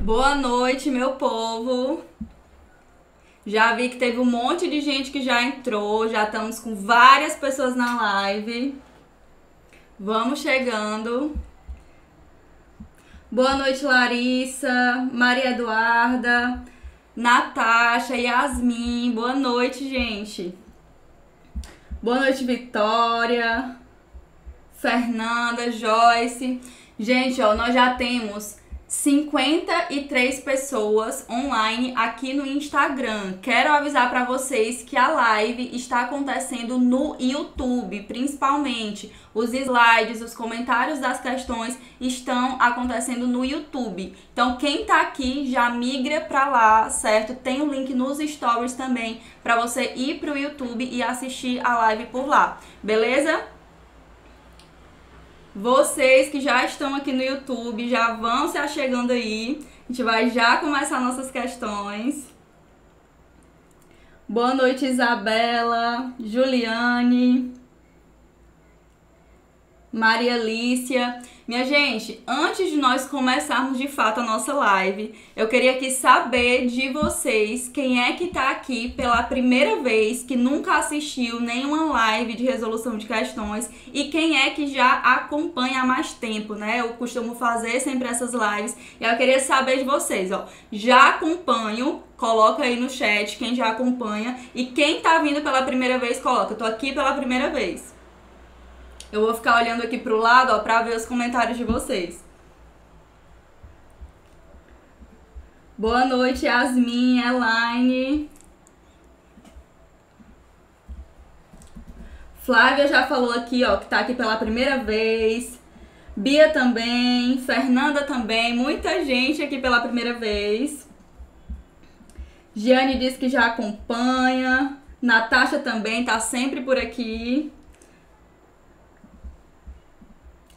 Boa noite, meu povo. Já vi que teve um monte de gente que já entrou, já estamos com várias pessoas na live. Vamos chegando. Boa noite, Larissa, Maria Eduarda, Natasha, Yasmin. Boa noite, gente. Boa noite, Vitória, Fernanda, Joyce. Gente, ó, nós já temos 53 pessoas online aqui no Instagram. Quero avisar para vocês que a live está acontecendo no YouTube, principalmente. Os slides, os comentários das questões estão acontecendo no YouTube. Então, quem tá aqui já migra para lá, certo? Tem o link nos stories também para você ir pro YouTube e assistir a live por lá. Beleza? Vocês que já estão aqui no YouTube, já vão se achegando aí. A gente vai já começar nossas questões. Boa noite, Isabela, Juliane, Maria Lícia. Minha gente, antes de nós começarmos de fato a nossa live, eu queria aqui saber de vocês quem é que tá aqui pela primeira vez, que nunca assistiu nenhuma live de resolução de questões e quem é que já acompanha há mais tempo, né? Eu costumo fazer sempre essas lives e eu queria saber de vocês, ó. Já acompanho? Coloca aí no chat quem já acompanha e quem tá vindo pela primeira vez, coloca. Eu tô aqui pela primeira vez. Eu vou ficar olhando aqui pro lado, ó, pra ver os comentários de vocês. Boa noite, Yasmin, Elaine. Flávia já falou aqui, ó, que tá aqui pela primeira vez. Bia também, Fernanda também, muita gente aqui pela primeira vez. Giane disse que já acompanha. Natasha também tá sempre por aqui.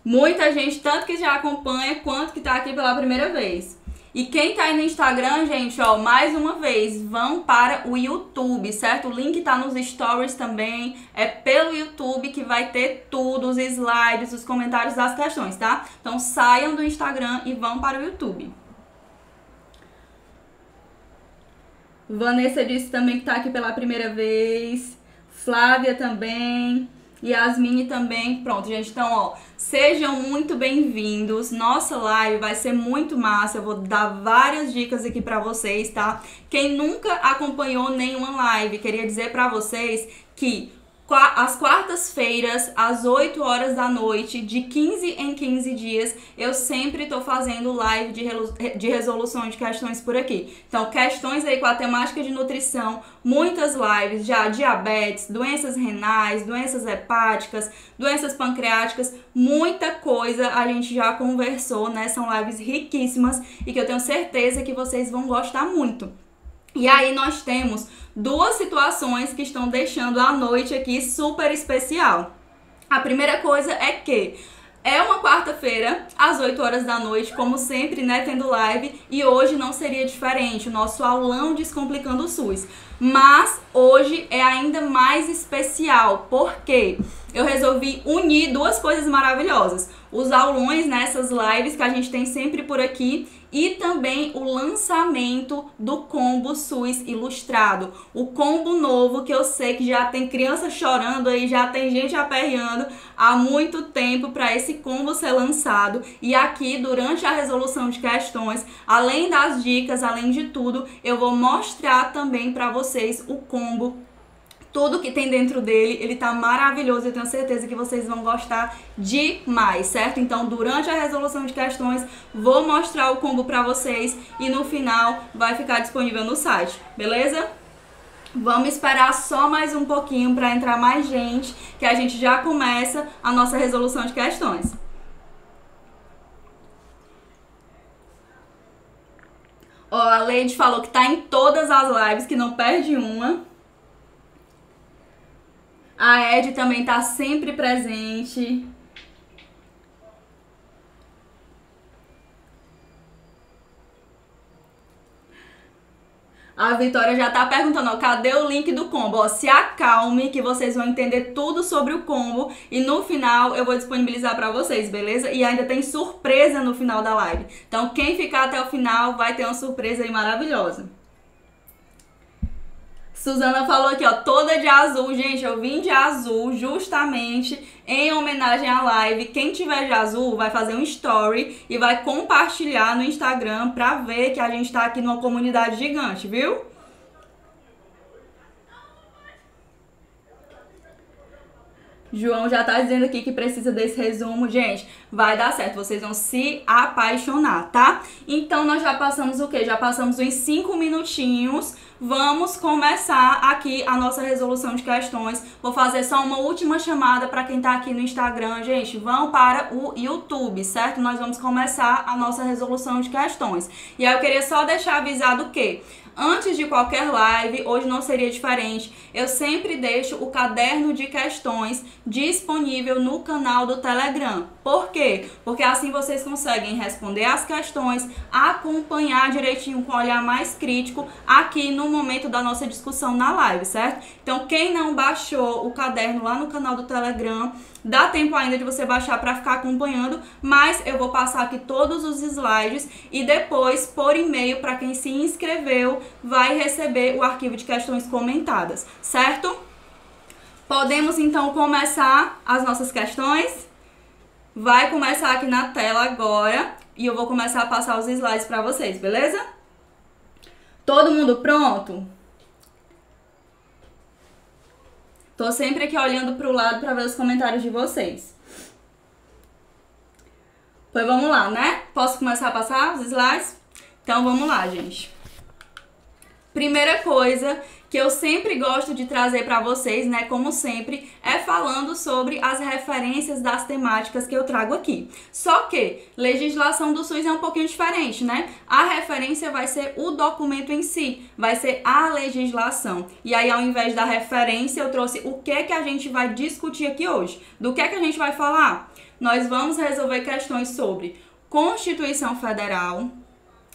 Muita gente, tanto que já acompanha, quanto que tá aqui pela primeira vez. E quem tá aí no Instagram, gente, ó, mais uma vez, vão para o YouTube, certo? O link tá nos stories também. É pelo YouTube que vai ter tudo, os slides, os comentários das questões, tá? Então saiam do Instagram e vão para o YouTube. Vanessa disse também que tá aqui pela primeira vez. Flávia também. Yasmine também. Pronto, gente. Então, ó, sejam muito bem-vindos. Nossa live vai ser muito massa. Eu vou dar várias dicas aqui pra vocês, tá? Quem nunca acompanhou nenhuma live, queria dizer pra vocês que às quartas-feiras, às 8 horas da noite, de 15 em 15 dias, eu sempre tô fazendo live de resolução de questões por aqui. Então, questões aí com a temática de nutrição, muitas lives já diabetes, doenças renais, doenças hepáticas, doenças pancreáticas, muita coisa a gente já conversou, né? São lives riquíssimas e que eu tenho certeza que vocês vão gostar muito. E aí nós temos duas situações que estão deixando a noite aqui super especial. A primeira coisa é que é uma quarta-feira, às 8 horas da noite, como sempre, né, tendo live, e hoje não seria diferente, o nosso aulão Descomplicando o SUS. Mas hoje é ainda mais especial, porque eu resolvi unir duas coisas maravilhosas. Os aulões nessas lives que a gente tem sempre por aqui e também o lançamento do combo SUS ilustrado. O combo novo que eu sei que já tem criança chorando aí, já tem gente aperreando há muito tempo para esse combo ser lançado. E aqui, durante a resolução de questões, além das dicas, além de tudo, eu vou mostrar também para vocês o combo, tudo que tem dentro dele. Ele tá maravilhoso, eu tenho certeza que vocês vão gostar demais, certo? Então, durante a resolução de questões, vou mostrar o combo pra vocês e no final vai ficar disponível no site, beleza? Vamos esperar só mais um pouquinho para entrar mais gente, que a gente já começa a nossa resolução de questões. Ó, a Leide falou que tá em todas as lives, que não perde uma. A Ed também tá sempre presente. A Vitória já tá perguntando, ó, cadê o link do combo? Ó, se acalme que vocês vão entender tudo sobre o combo e no final eu vou disponibilizar pra vocês, beleza? E ainda tem surpresa no final da live. Então quem ficar até o final vai ter uma surpresa aí maravilhosa. Suzana falou aqui, ó, toda de azul. Gente, eu vim de azul justamente em homenagem à live. Quem tiver de azul vai fazer um story e vai compartilhar no Instagram pra ver que a gente tá aqui numa comunidade gigante, viu? João já tá dizendo aqui que precisa desse resumo. Gente, vai dar certo, vocês vão se apaixonar, tá? Então nós já passamos o quê? Já passamos uns 5 minutinhos. Vamos começar aqui a nossa resolução de questões. Vou fazer só uma última chamada para quem tá aqui no Instagram. Gente, vão para o YouTube, certo? Nós vamos começar a nossa resolução de questões. E aí eu queria só deixar avisado o quê? Antes de qualquer live, hoje não seria diferente, eu sempre deixo o caderno de questões disponível no canal do Telegram. Por quê? Porque assim vocês conseguem responder as questões, acompanhar direitinho com um olhar mais crítico aqui no momento da nossa discussão na live, certo? Então quem não baixou o caderno lá no canal do Telegram, dá tempo ainda de você baixar para ficar acompanhando, mas eu vou passar aqui todos os slides e depois, por e-mail, para quem se inscreveu, vai receber o arquivo de questões comentadas, certo? Podemos então começar as nossas questões? Vai começar aqui na tela agora e eu vou começar a passar os slides para vocês, beleza? Todo mundo pronto? Tô sempre aqui olhando pro lado para ver os comentários de vocês. Pois vamos lá, né? Posso começar a passar os slides? Então vamos lá, gente. Primeira coisa que eu sempre gosto de trazer para vocês, né, como sempre, é falando sobre as referências das temáticas que eu trago aqui. Só que legislação do SUS é um pouquinho diferente, né? A referência vai ser o documento em si, vai ser a legislação. E aí, ao invés da referência, eu trouxe o que a gente vai discutir aqui hoje. Do que a gente vai falar? Nós vamos resolver questões sobre Constituição Federal,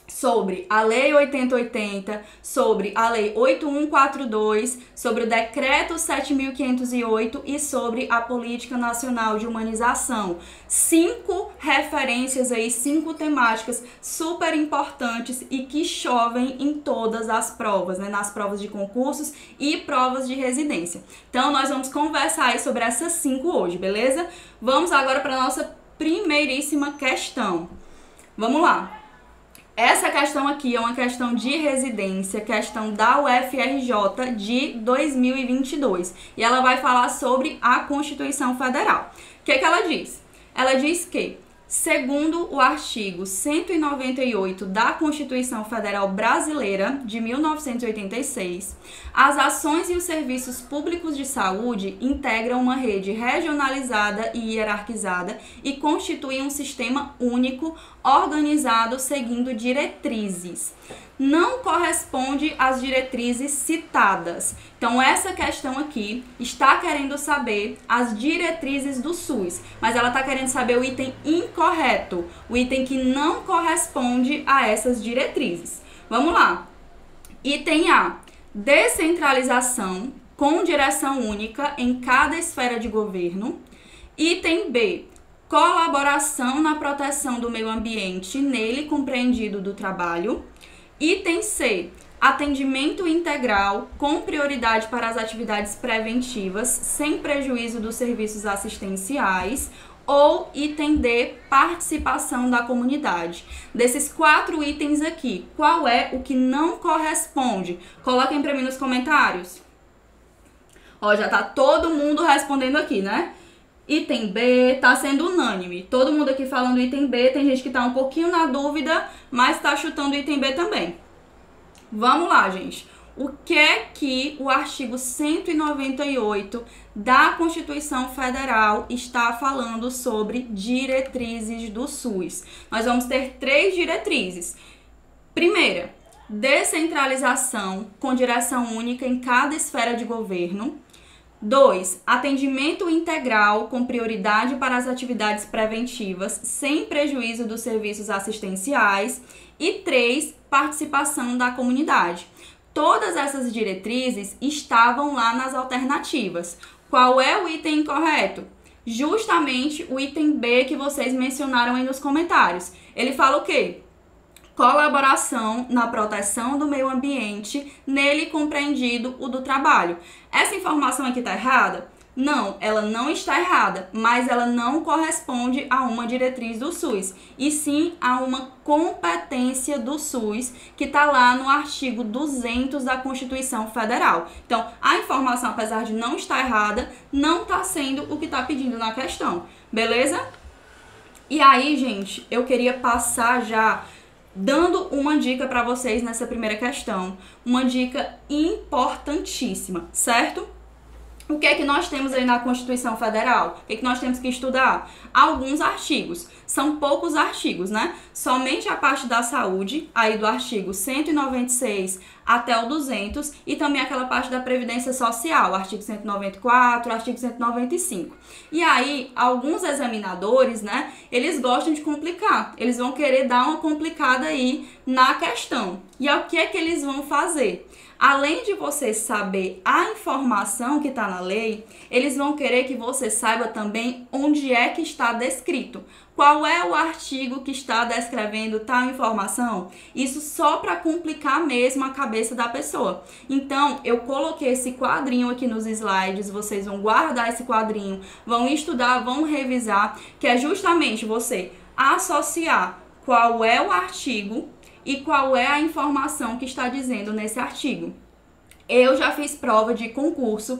sobre a Lei 8080, sobre a Lei 8142, sobre o Decreto 7.508 e sobre a Política Nacional de Humanização. 5 referências aí, 5 temáticas super importantes e que chovem em todas as provas, né? Nas provas de concursos e provas de residência. Então, nós vamos conversar aí sobre essas 5 hoje, beleza? Vamos agora para a nossa primeiríssima questão. Vamos lá. Essa questão aqui é uma questão de residência, questão da UFRJ de 2022. E ela vai falar sobre a Constituição Federal. O que ela diz? Ela diz que, segundo o artigo 198 da Constituição Federal Brasileira de 1986, as ações e os serviços públicos de saúde integram uma rede regionalizada e hierarquizada e constituem um sistema único organizado seguindo diretrizes. Não corresponde às diretrizes citadas. Então, essa questão aqui está querendo saber as diretrizes do SUS, mas ela está querendo saber o item incorreto, o item que não corresponde a essas diretrizes. Vamos lá. Item A. Descentralização com direção única em cada esfera de governo. Item B. Colaboração na proteção do meio ambiente, nele compreendido do trabalho. Item C. Atendimento integral com prioridade para as atividades preventivas, sem prejuízo dos serviços assistenciais. Ou item D, participação da comunidade. Desses 4 itens aqui, qual é o que não corresponde? Coloquem para mim nos comentários. Ó, já tá todo mundo respondendo aqui, né? Item B, tá sendo unânime. Todo mundo aqui falando item B, tem gente que tá um pouquinho na dúvida, mas tá chutando item B também. Vamos lá, gente. O que é que o artigo 198 da Constituição Federal está falando sobre diretrizes do SUS? Nós vamos ter 3 diretrizes. Primeira, descentralização com direção única em cada esfera de governo. 2. Atendimento integral com prioridade para as atividades preventivas, sem prejuízo dos serviços assistenciais. E 3. Participação da comunidade. Todas essas diretrizes estavam lá nas alternativas. Qual é o item incorreto? Justamente o item B que vocês mencionaram aí nos comentários. Ele fala o quê? Colaboração na proteção do meio ambiente, nele compreendido o do trabalho. Essa informação aqui está errada? Não, ela não está errada, mas ela não corresponde a uma diretriz do SUS, e sim a uma competência do SUS, que está lá no artigo 200 da Constituição Federal. Então, a informação, apesar de não estar errada, não está sendo o que está pedindo na questão, beleza? E aí, gente, eu queria passar já dando uma dica para vocês nessa primeira questão, uma dica importantíssima, certo? O que é que nós temos aí na Constituição Federal? O que é que nós temos que estudar? Alguns artigos. São poucos artigos, né? Somente a parte da saúde, aí do artigo 196 até o 200, e também aquela parte da Previdência Social, artigo 194, artigo 195. E aí, alguns examinadores, né, eles gostam de complicar. Eles vão querer dar uma complicada aí na questão. E o que é que eles vão fazer? Além de você saber a informação que está na lei, eles vão querer que você saiba também onde é que está descrito. Qual é o artigo que está descrevendo tal informação? Isso só para complicar mesmo a cabeça da pessoa. Então, eu coloquei esse quadrinho aqui nos slides, vocês vão guardar esse quadrinho, vão estudar, vão revisar, que é justamente você associar qual é o artigo e qual é a informação que está dizendo nesse artigo. Eu já fiz prova de concurso,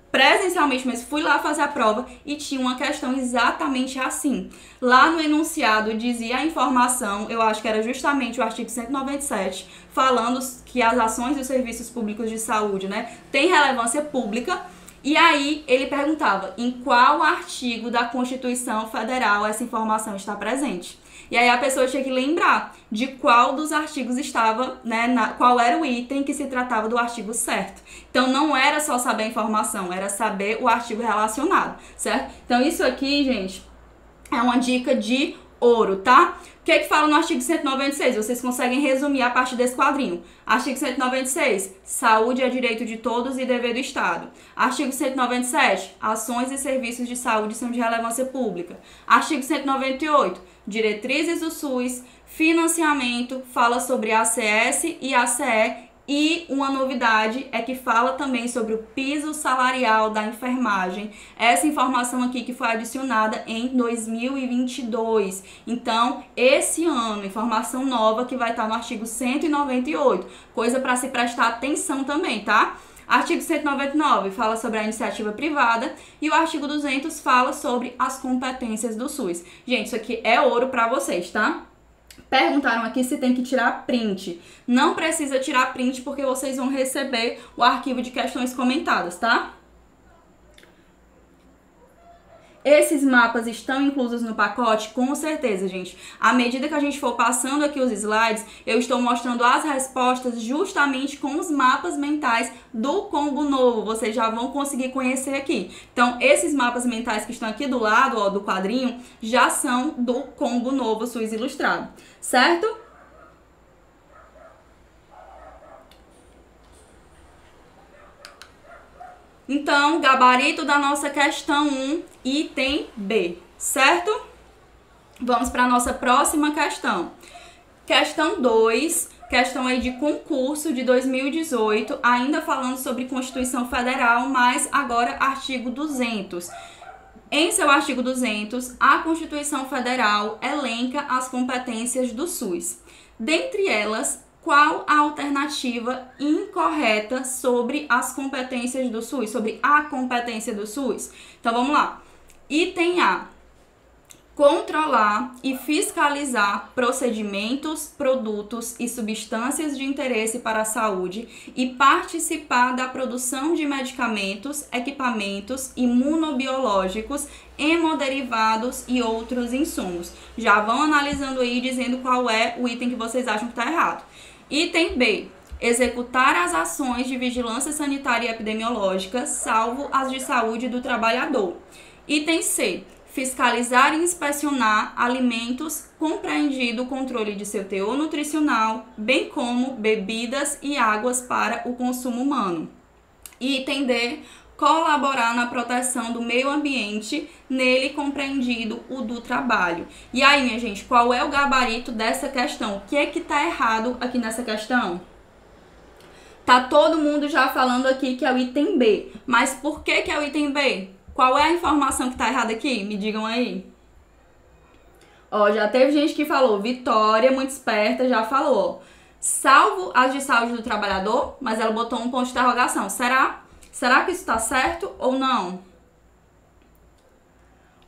presencialmente, mas fui lá fazer a prova e tinha uma questão exatamente assim. Lá no enunciado dizia a informação, eu acho que era justamente o artigo 197, falando que as ações e os serviços públicos de saúde, né, têm relevância pública. E aí ele perguntava em qual artigo da Constituição Federal essa informação está presente. E aí a pessoa tinha que lembrar de qual dos artigos estava, né, qual era o item que se tratava do artigo certo. Então não era só saber a informação, era saber o artigo relacionado, certo? Então isso aqui, gente, é uma dica de ouro, tá? O que é que fala no artigo 196? Vocês conseguem resumir a partir desse quadrinho. Artigo 196, saúde é direito de todos e dever do Estado. Artigo 197, ações e serviços de saúde são de relevância pública. Artigo 198, diretrizes do SUS, financiamento, fala sobre a ACS e ACE. E uma novidade é que fala também sobre o piso salarial da enfermagem. Essa informação aqui que foi adicionada em 2022. Então, esse ano, informação nova que vai estar no artigo 198. Coisa para se prestar atenção também, tá? Artigo 199 fala sobre a iniciativa privada e o artigo 200 fala sobre as competências do SUS. Gente, isso aqui é ouro para vocês, tá? Perguntaram aqui se tem que tirar print. Não precisa tirar print porque vocês vão receber o arquivo de questões comentadas, tá? Esses mapas estão inclusos no pacote? Com certeza, gente. À medida que a gente for passando aqui os slides, eu estou mostrando as respostas justamente com os mapas mentais do combo novo. Vocês já vão conseguir conhecer aqui. Então, esses mapas mentais que estão aqui do lado, ó, do quadrinho, já são do combo novo SUS Ilustrado, certo? Então, gabarito da nossa questão 1, item B, certo? Vamos para a nossa próxima questão. Questão 2, questão aí de concurso de 2018, ainda falando sobre Constituição Federal, mas agora artigo 200. Em seu artigo 200, a Constituição Federal elenca as competências do SUS. Dentre elas, qual a alternativa incorreta sobre as competências do SUS, sobre a competência do SUS? Então, vamos lá. Item A. Controlar e fiscalizar procedimentos, produtos e substâncias de interesse para a saúde e participar da produção de medicamentos, equipamentos imunobiológicos, hemoderivados e outros insumos. Já vão analisando aí, dizendo qual é o item que vocês acham que está errado. Item B. Executar as ações de vigilância sanitária e epidemiológica, salvo as de saúde do trabalhador. Item C. fiscalizar e inspecionar alimentos, compreendido o controle de seu teor nutricional, bem como bebidas e águas para o consumo humano. E item D, colaborar na proteção do meio ambiente, nele compreendido o do trabalho. E aí, minha gente, qual é o gabarito dessa questão? O que é que tá errado aqui nessa questão? Tá todo mundo já falando aqui que é o item B, mas por que que é o item B? Qual é a informação que tá errada aqui? Me digam aí. Ó, já teve gente que falou, Vitória, muito esperta, já falou. Salvo as de saúde do trabalhador, mas ela botou um ponto de interrogação. Será que isso tá certo ou não?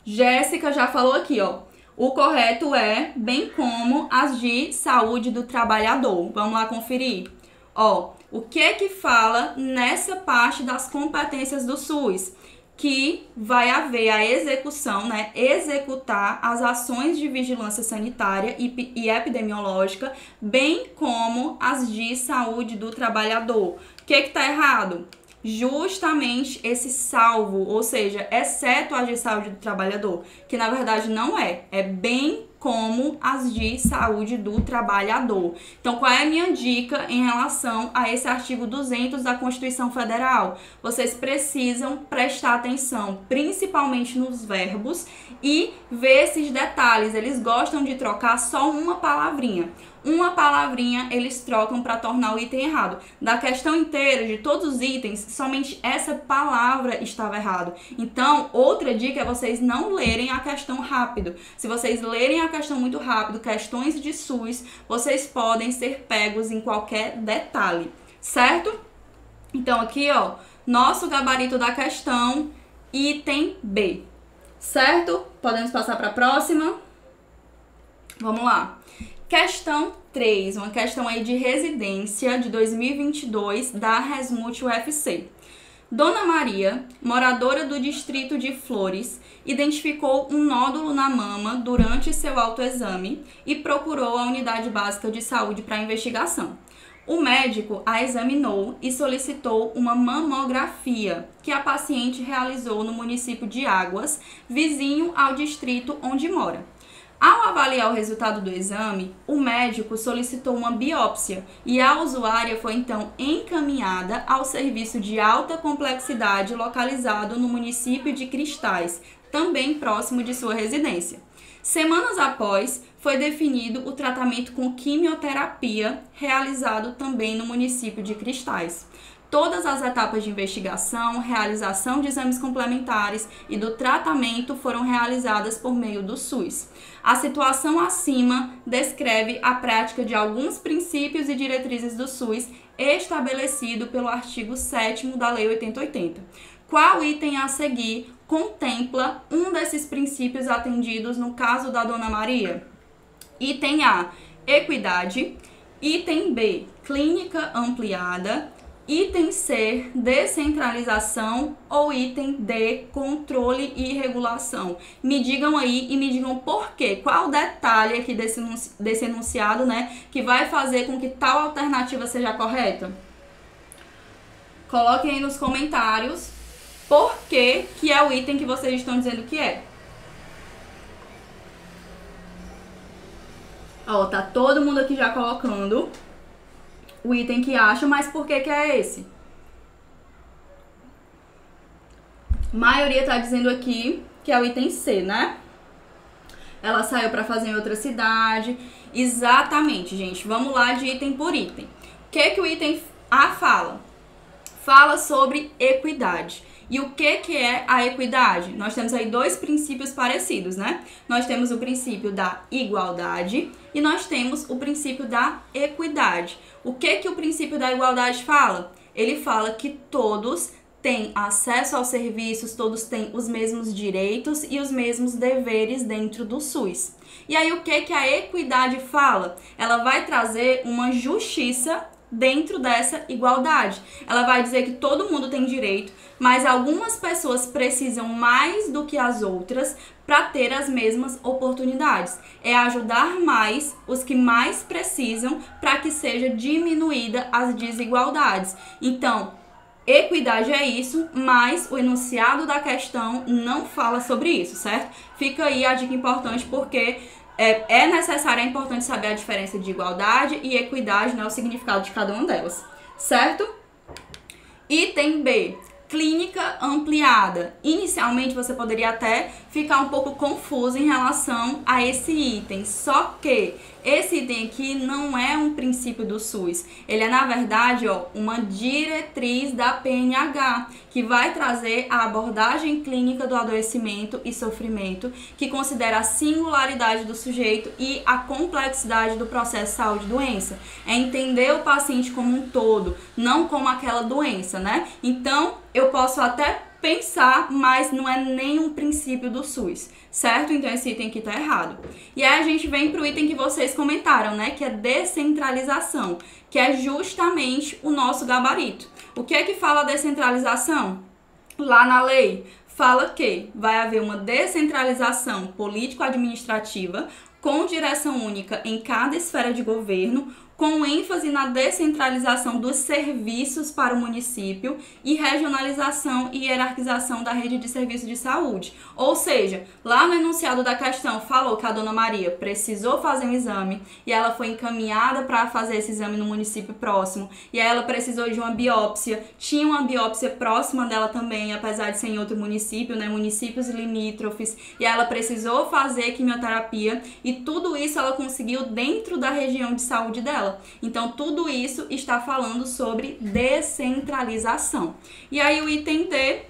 Jéssica já falou aqui, ó. O correto é bem como as de saúde do trabalhador. Vamos lá conferir. Ó, o que fala nessa parte das competências do SUS? Que vai haver a execução, né? Executar as ações de vigilância sanitária e epidemiológica, bem como as de saúde do trabalhador. O que tá errado? Justamente esse salvo, ou seja, exceto as de saúde do trabalhador, que na verdade não é bem como as de saúde do trabalhador. Então, qual é a minha dica em relação a esse artigo 200 da Constituição Federal? Vocês precisam prestar atenção, principalmente nos verbos, e ver esses detalhes. Eles gostam de trocar só uma palavrinha. Uma palavrinha eles trocam para tornar o item errado. Da questão inteira, de todos os itens, somente essa palavra estava errado. Então, outra dica é vocês não lerem a questão rápido. Se vocês lerem a questão muito rápido, questões de SUS, vocês podem ser pegos em qualquer detalhe, certo? Então, aqui, ó, nosso gabarito da questão, item B, certo? Podemos passar para a próxima? Vamos lá. Questão 3, uma questão aí de residência de 2022 da Resmut UFC. Dona Maria, moradora do distrito de Flores, identificou um nódulo na mama durante seu autoexame e procurou a unidade básica de saúde para investigação. O médico a examinou e solicitou uma mamografia, que a paciente realizou no município de Águas, vizinho ao distrito onde mora. Ao avaliar o resultado do exame, o médico solicitou uma biópsia e a usuária foi então encaminhada ao serviço de alta complexidade localizado no município de Cristais, também próximo de sua residência. Semanas após, foi definido o tratamento com quimioterapia, realizado também no município de Cristais. Todas as etapas de investigação, realização de exames complementares e do tratamento foram realizadas por meio do SUS. A situação acima descreve a prática de alguns princípios e diretrizes do SUS estabelecido pelo artigo 7º da Lei 8080. Qual item a seguir contempla um desses princípios atendidos no caso da Dona Maria? Item A, equidade. Item B, clínica ampliada. Item C, descentralização, ou item D, controle e regulação. Me digam aí e me digam por quê. Qual o detalhe aqui desse enunciado, né, que vai fazer com que tal alternativa seja correta? Coloquem aí nos comentários por que é o item que vocês estão dizendo que é. Ó, tá todo mundo aqui já colocando o item que acha, mas por que é esse? A maioria tá dizendo aqui que é o item C, né? Ela saiu para fazer em outra cidade. Exatamente, gente. Vamos lá de item por item. O que o item A fala? Fala sobre equidade. E o que é a equidade? Nós temos aí dois princípios parecidos, né? Nós temos o princípio da igualdade e nós temos o princípio da equidade. O que o princípio da igualdade fala? Ele fala que todos têm acesso aos serviços, todos têm os mesmos direitos e os mesmos deveres dentro do SUS. E aí o que a equidade fala? Ela vai trazer uma justiça dentro dessa igualdade. Ela vai dizer que todo mundo tem direito, mas algumas pessoas precisam mais do que as outras para ter as mesmas oportunidades. É ajudar mais os que mais precisam para que seja diminuída as desigualdades. Então, Equidade é isso, mas o enunciado da questão não fala sobre isso, certo? Fica aí a dica importante, porque é necessário, é importante saber a diferença de igualdade e equidade, né, o significado de cada uma delas, certo? Item B, clínica ampliada. Inicialmente você poderia até ficar um pouco confuso em relação a esse item, só que esse item aqui não é um princípio do SUS, ele é na verdade uma diretriz da PNH, que vai trazer a abordagem clínica do adoecimento e sofrimento, que considera a singularidade do sujeito e a complexidade do processo de saúde e doença. É entender o paciente como um todo, não como aquela doença, né? Então, eu posso até pensar, mas não é nenhum princípio do SUS, certo? Então esse item aqui tá errado. E aí a gente vem pro item que vocês comentaram, né? Que é descentralização, que é justamente o nosso gabarito. O que é que fala descentralização? Lá na lei fala que vai haver uma descentralização político-administrativa com direção única em cada esfera de governo, com ênfase na descentralização dos serviços para o município e regionalização e hierarquização da rede de serviços de saúde. Ou seja, lá no enunciado da questão falou que a dona Maria precisou fazer um exame e ela foi encaminhada para fazer esse exame no município próximo, e aí ela precisou de uma biópsia, tinha uma biópsia próxima dela também, apesar de ser em outro município, né, municípios limítrofes, e aí ela precisou fazer quimioterapia, e tudo isso ela conseguiu dentro da região de saúde dela. Então, tudo isso está falando sobre descentralização. E aí, o item D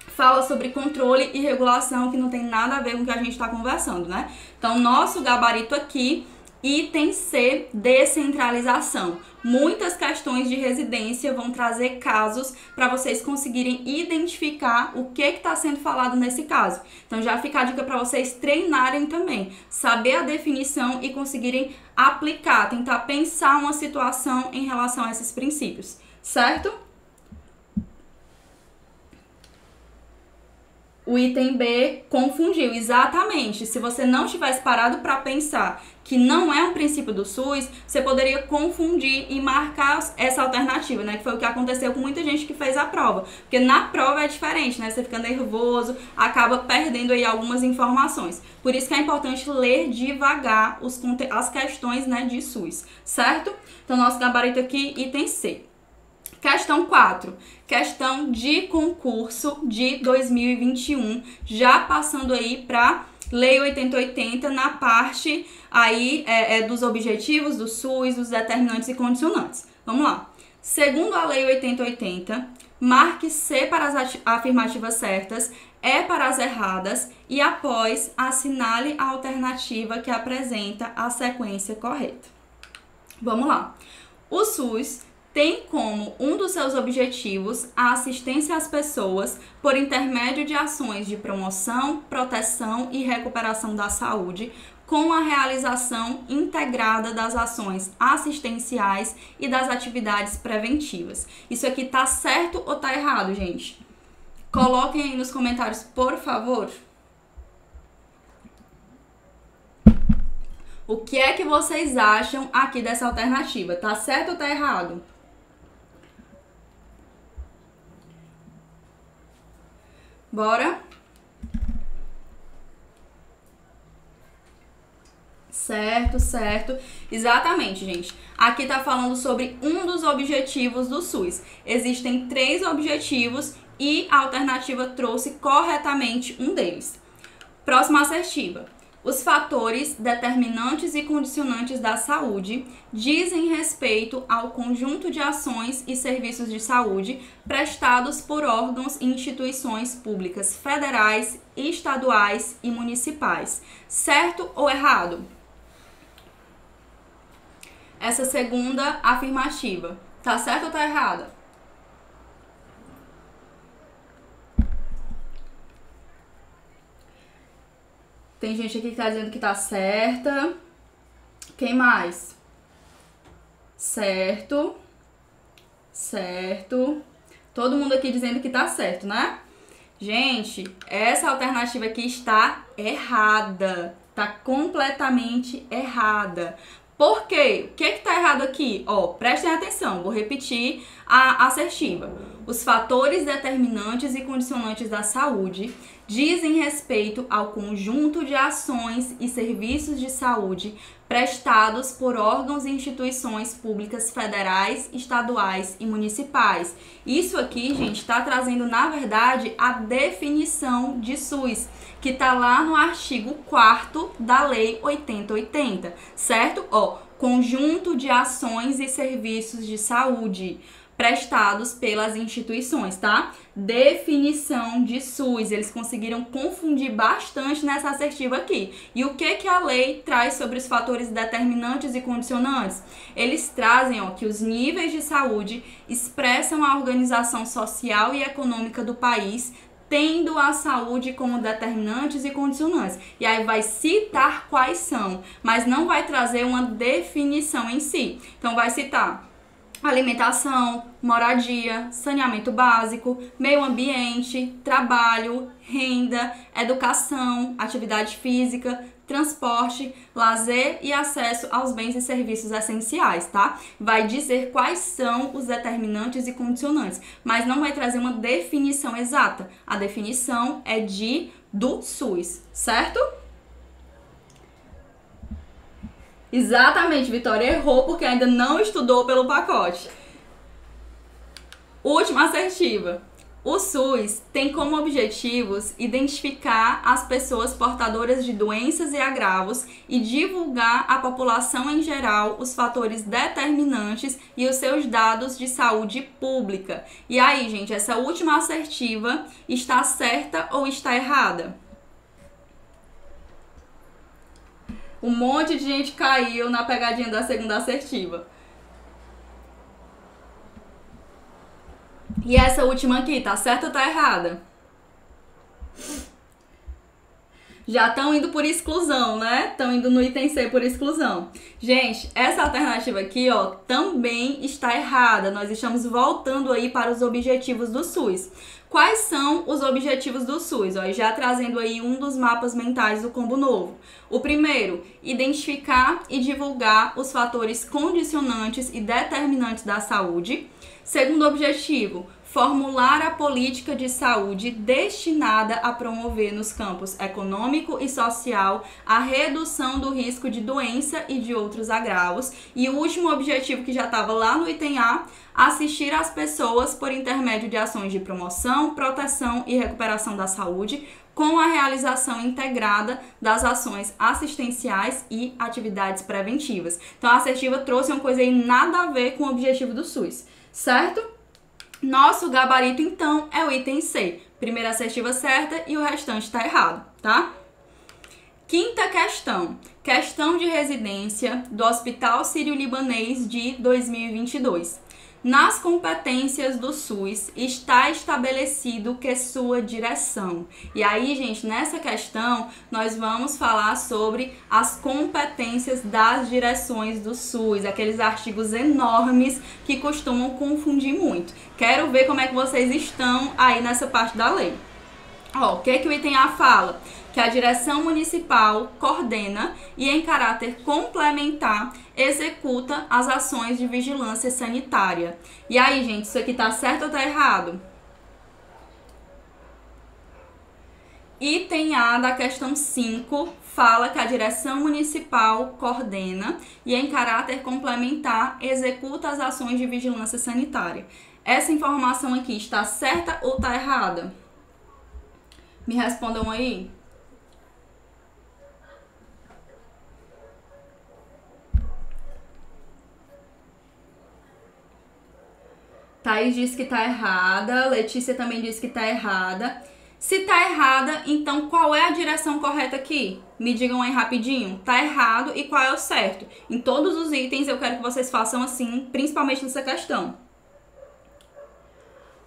fala sobre controle e regulação, que não tem nada a ver com o que a gente está conversando, né? Então, nosso gabarito aqui, item C, descentralização. Muitas questões de residência vão trazer casos para vocês conseguirem identificar o que está sendo falado nesse caso. Então já fica a dica para vocês treinarem também, saber a definição e conseguirem aplicar, tentar pensar uma situação em relação a esses princípios, certo? O item B confundiu, exatamente. Se você não tivesse parado para pensar que não é um princípio do SUS, você poderia confundir e marcar essa alternativa, né? Que foi o que aconteceu com muita gente que fez a prova. Porque na prova é diferente, né? Você fica nervoso, acaba perdendo aí algumas informações. Por isso que é importante ler devagar as questões, né, de SUS, certo? Então, nosso gabarito aqui, item C. Questão 4, questão de concurso de 2021, já passando aí para Lei 8080 na parte aí dos objetivos do SUS, dos determinantes e condicionantes. Vamos lá. Segundo a Lei 8080, marque C para as afirmativas certas, E para as erradas e após assinale a alternativa que apresenta a sequência correta. Vamos lá. O SUS tem como um dos seus objetivos a assistência às pessoas por intermédio de ações de promoção, proteção e recuperação da saúde, com a realização integrada das ações assistenciais e das atividades preventivas. Isso aqui tá certo ou tá errado, gente? Coloquem aí nos comentários, por favor. O que é que vocês acham aqui dessa alternativa? Tá certo ou tá errado? Bora? Certo, certo. Exatamente, gente. Aqui tá falando sobre um dos objetivos do SUS. Existem 3 objetivos e a alternativa trouxe corretamente um deles. Próxima assertiva. Os fatores determinantes e condicionantes da saúde dizem respeito ao conjunto de ações e serviços de saúde prestados por órgãos e instituições públicas federais, estaduais e municipais. Certo ou errado? Essa segunda afirmativa. Tá certo ou tá errada? Tem gente aqui que tá dizendo que tá certa. Quem mais? Certo. Certo. Todo mundo aqui dizendo que tá certo, né? Gente, essa alternativa aqui está errada. Tá completamente errada. Por quê? O que tá errado aqui? Ó, prestem atenção, vou repetir a assertiva. Os fatores determinantes e condicionantes da saúde dizem respeito ao conjunto de ações e serviços de saúde prestados por órgãos e instituições públicas federais, estaduais e municipais. Isso aqui, gente, está trazendo, na verdade, a definição de SUS, que está lá no artigo 4º da Lei 8080, certo? Ó, conjunto de ações e serviços de saúde prestados pelas instituições, tá? Definição de SUS. Eles conseguiram confundir bastante nessa assertiva aqui. E o que a lei traz sobre os fatores determinantes e condicionantes? Eles trazem, ó, que os níveis de saúde expressam a organização social e econômica do país, tendo a saúde como determinantes e condicionantes. E aí vai citar quais são, mas não vai trazer uma definição em si. Então vai citar alimentação, moradia, saneamento básico, meio ambiente, trabalho, renda, educação, atividade física, transporte, lazer e acesso aos bens e serviços essenciais, tá? Vai dizer quais são os determinantes e condicionantes, mas não vai trazer uma definição exata. A definição é do SUS, certo? Exatamente, Vitória errou porque ainda não estudou pelo pacote. Última assertiva. O SUS tem como objetivos identificar as pessoas portadoras de doenças e agravos e divulgar à população em geral os fatores determinantes e os seus dados de saúde pública. E aí, gente, essa última assertiva está certa ou está errada? Um monte de gente caiu na pegadinha da segunda assertiva. E essa última aqui, tá certa ou tá errada? Já estão indo por exclusão, né? Estão indo no item C por exclusão. Gente, essa alternativa aqui, ó, também está errada. Nós estamos voltando aí para os objetivos do SUS. Quais são os objetivos do SUS? Ó, já trazendo aí um dos mapas mentais do Combo Novo. O primeiro, identificar e divulgar os fatores condicionantes e determinantes da saúde. Segundo objetivo, formular a política de saúde destinada a promover nos campos econômico e social a redução do risco de doença e de outros agravos. E o último objetivo, que já estava lá no item A, assistir as pessoas por intermédio de ações de promoção, proteção e recuperação da saúde, com a realização integrada das ações assistenciais e atividades preventivas. Então a assertiva trouxe uma coisa aí nada a ver com o objetivo do SUS, certo? Nosso gabarito, então, é o item C. Primeira assertiva certa e o restante está errado, tá? Quinta questão. Questão de residência do Hospital Sírio-Libanês de 2022. Nas competências do SUS está estabelecido que sua direção. E aí, gente, nessa questão, nós vamos falar sobre as competências das direções do SUS, aqueles artigos enormes que costumam confundir muito. Quero ver como é que vocês estão aí nessa parte da lei. Ó, o que o item A fala? Que a direção municipal coordena e, em caráter complementar, executa as ações de vigilância sanitária. E aí, gente, isso aqui tá certo ou tá errado? Item A da questão 5 fala que a direção municipal coordena e, em caráter complementar, executa as ações de vigilância sanitária. Essa informação aqui está certa ou tá errada? Me respondam aí. Thaís disse que tá errada, Letícia também disse que tá errada. Se tá errada, então qual é a direção correta aqui? Me digam aí rapidinho. Tá errado e qual é o certo? Em todos os itens eu quero que vocês façam assim, principalmente nessa questão.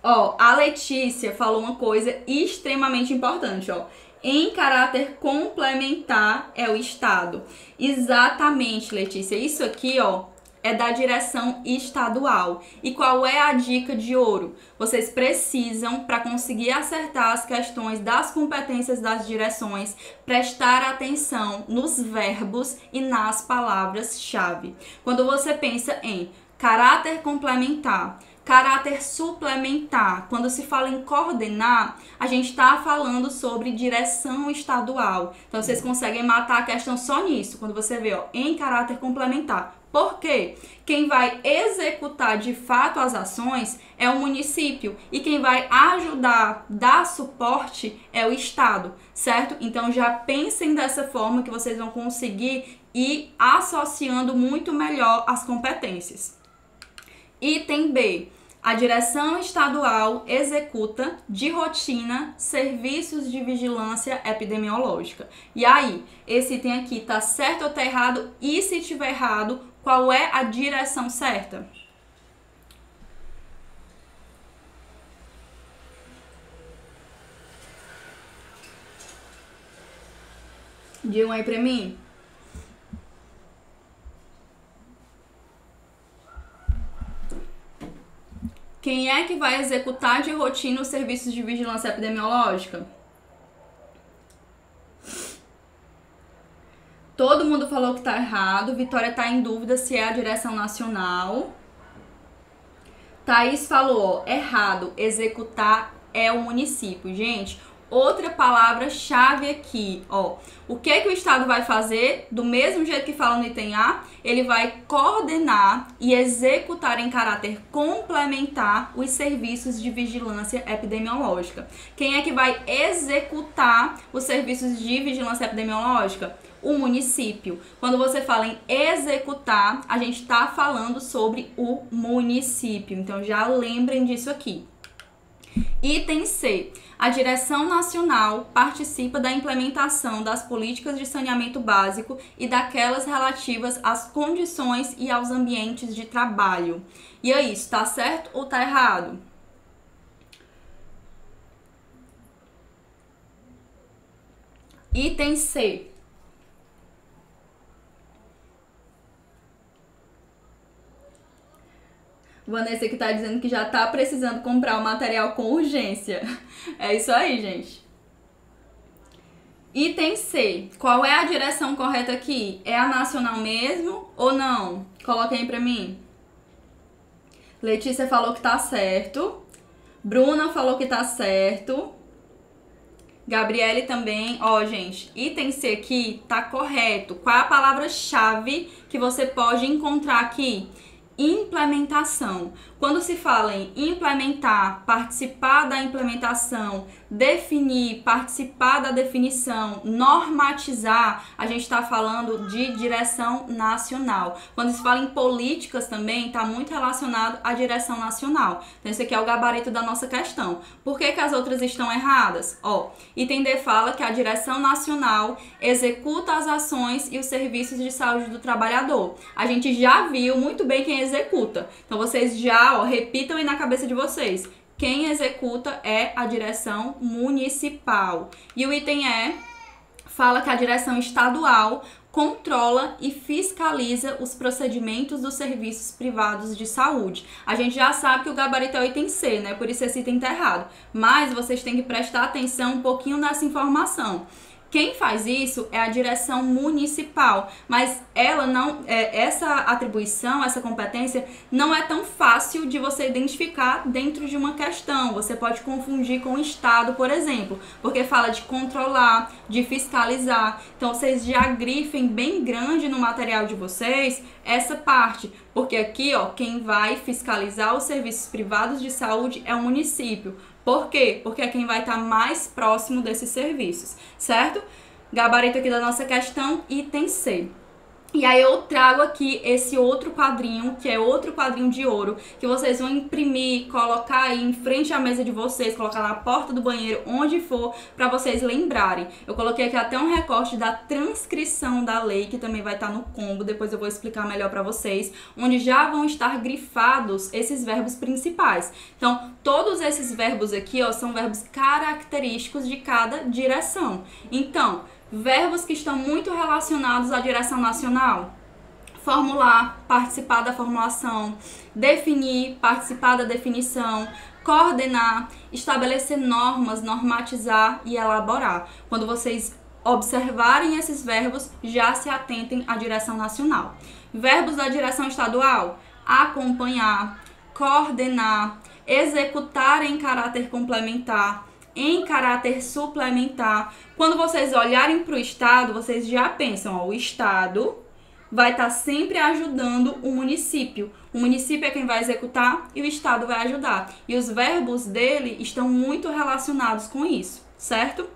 Ó, a Letícia falou uma coisa extremamente importante, ó. Em caráter complementar é o Estado. Exatamente, Letícia. Isso aqui, ó, é da direção estadual. E qual é a dica de ouro? Vocês precisam, para conseguir acertar as questões das competências das direções, prestar atenção nos verbos e nas palavras-chave. Quando você pensa em caráter complementar, caráter suplementar, quando se fala em coordenar, a gente está falando sobre direção estadual. Então, vocês conseguem matar a questão só nisso, quando você vê, ó, em caráter complementar. Por quê? Quem vai executar de fato as ações é o município e quem vai ajudar, dar suporte é o Estado, certo? Então, já pensem dessa forma que vocês vão conseguir ir associando muito melhor as competências. Item B. A direção estadual executa de rotina serviços de vigilância epidemiológica. E aí, esse item aqui tá certo ou tá errado? E se tiver errado, qual é a direção certa? Digam aí pra mim. Quem é que vai executar de rotina os serviços de vigilância epidemiológica? Todo mundo falou que tá errado. Vitória tá em dúvida se é a direção nacional. Thaís falou, ó, errado, executar é o município. Gente, outra palavra-chave aqui, ó. O que o Estado vai fazer? Do mesmo jeito que fala no item A, ele vai coordenar e executar em caráter complementar os serviços de vigilância epidemiológica. Quem é que vai executar os serviços de vigilância epidemiológica? O município. Quando você fala em executar, a gente está falando sobre o município. Então, já lembrem disso aqui. Item C. A direção nacional participa da implementação das políticas de saneamento básico e daquelas relativas às condições e aos ambientes de trabalho. E aí, está certo ou está errado? Item C. Vanessa que tá dizendo que já tá precisando comprar o material com urgência. É isso aí, gente. Item C. Qual é a direção correta aqui? É a nacional mesmo ou não? Coloquem aí pra mim. Letícia falou que tá certo. Bruna falou que tá certo. Gabriele também. Ó, gente, item C aqui tá correto. Qual é a palavra-chave que você pode encontrar aqui? Implementação. Quando se fala em implementar, participar da implementação, definir, participar da definição, normatizar, a gente está falando de direção nacional. Quando se fala em políticas também, está muito relacionado à direção nacional. Então, esse aqui é o gabarito da nossa questão. Por que as outras estão erradas? Ó, item D fala que a direção nacional executa as ações e os serviços de saúde do trabalhador. A gente já viu muito bem quem executa. Então, vocês já repitam aí na cabeça de vocês. Quem executa é a direção municipal. E o item E fala que a direção estadual controla e fiscaliza os procedimentos dos serviços privados de saúde. A gente já sabe que o gabarito é o item C, né? Por isso esse item tá errado. Mas vocês têm que prestar atenção um pouquinho nessa informação. Quem faz isso é a direção municipal, mas ela não, essa atribuição, essa competência não é tão fácil de você identificar dentro de uma questão. Você pode confundir com o Estado, por exemplo, porque fala de controlar, de fiscalizar. Então, vocês já grifem bem grande no material de vocês essa parte, porque aqui, ó, quem vai fiscalizar os serviços privados de saúde é o município. Por quê? Porque é quem vai estar mais próximo desses serviços, certo? Gabarito aqui da nossa questão, item C. E aí eu trago aqui esse outro quadrinho, que é outro quadrinho de ouro, que vocês vão imprimir, colocar aí em frente à mesa de vocês, colocar na porta do banheiro, onde for, para vocês lembrarem. Eu coloquei aqui até um recorte da transcrição da lei, que também vai estar no combo, depois eu vou explicar melhor para vocês, onde já vão estar grifados esses verbos principais. Então, todos esses verbos aqui, ó, são verbos característicos de cada direção. Então, verbos que estão muito relacionados à direção nacional. formular, participar da formulação, definir, participar da definição, coordenar, estabelecer normas, normatizar e elaborar. Quando vocês observarem esses verbos, já se atentem à direção nacional. Verbos da direção estadual: acompanhar, coordenar, executar em caráter complementar, em caráter suplementar. Quando vocês olharem para o estado, vocês já pensam, ó, o estado vai estar sempre ajudando o município. O município é quem vai executar e o estado vai ajudar. E os verbos dele estão muito relacionados com isso, certo?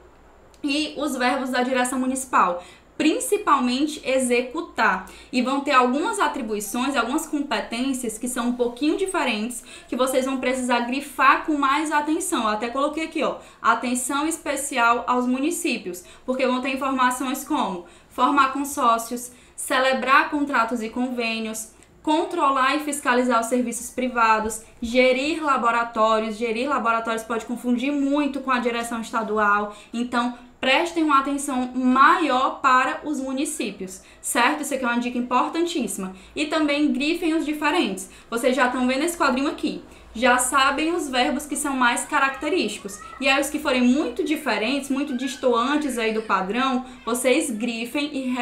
E os verbos da direção municipal: principalmente executar. E vão ter algumas atribuições, algumas competências que são um pouquinho diferentes, que vocês vão precisar grifar com mais atenção. Eu até coloquei aqui, ó, atenção especial aos municípios, porque vão ter informações como formar consórcios, celebrar contratos e convênios, controlar e fiscalizar os serviços privados, gerir laboratórios. Gerir laboratórios pode confundir muito com a direção estadual, então prestem uma atenção maior para os municípios, certo? Isso aqui é uma dica importantíssima. E também grifem os diferentes. Vocês já estão vendo esse quadrinho aqui. Já sabem os verbos que são mais característicos. E aí os que forem muito diferentes, muito distoantes aí do padrão, vocês grifem e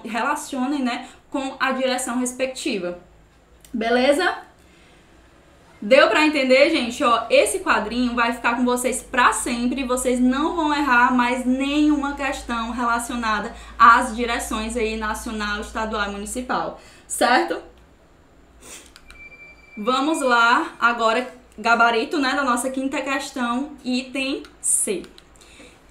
relacionem, né, com a direção respectiva. Beleza? Deu pra entender, gente? Ó, esse quadrinho vai ficar com vocês pra sempre e vocês não vão errar mais nenhuma questão relacionada às direções aí nacional, estadual e municipal, certo? Vamos lá, agora gabarito, né, da nossa quinta questão, item C.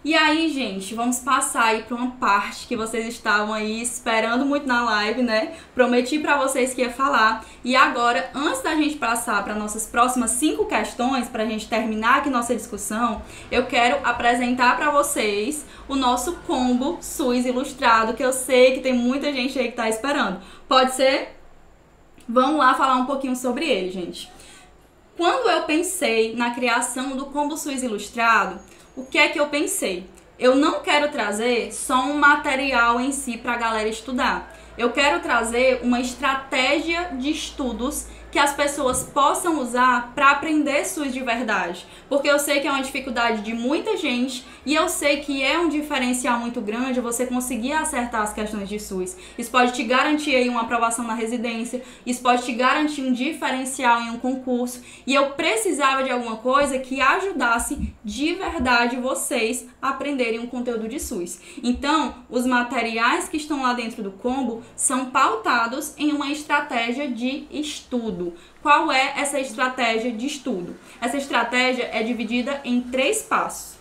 E aí, gente, vamos passar aí para uma parte que vocês estavam aí esperando muito na live, né? Prometi para vocês que ia falar. E agora, antes da gente passar para nossas próximas 5 questões, para a gente terminar aqui nossa discussão, eu quero apresentar para vocês o nosso combo SUS ilustrado, que eu sei que tem muita gente aí que tá esperando. Pode ser? Vamos lá falar um pouquinho sobre ele, gente. Quando eu pensei na criação do combo SUS ilustrado, o que é que eu pensei? Eu não quero trazer só um material em si para a galera estudar. Eu quero trazer uma estratégia de estudos que as pessoas possam usar para aprender SUS de verdade. Porque eu sei que é uma dificuldade de muita gente e eu sei que é um diferencial muito grande você conseguir acertar as questões de SUS. Isso pode te garantir aí uma aprovação na residência, isso pode te garantir um diferencial em um concurso. E eu precisava de alguma coisa que ajudasse de verdade vocês a aprenderem um conteúdo de SUS. Então, os materiais que estão lá dentro do combo são pautados em uma estratégia de estudo. Qual é essa estratégia de estudo? Essa estratégia é dividida em 3 passos.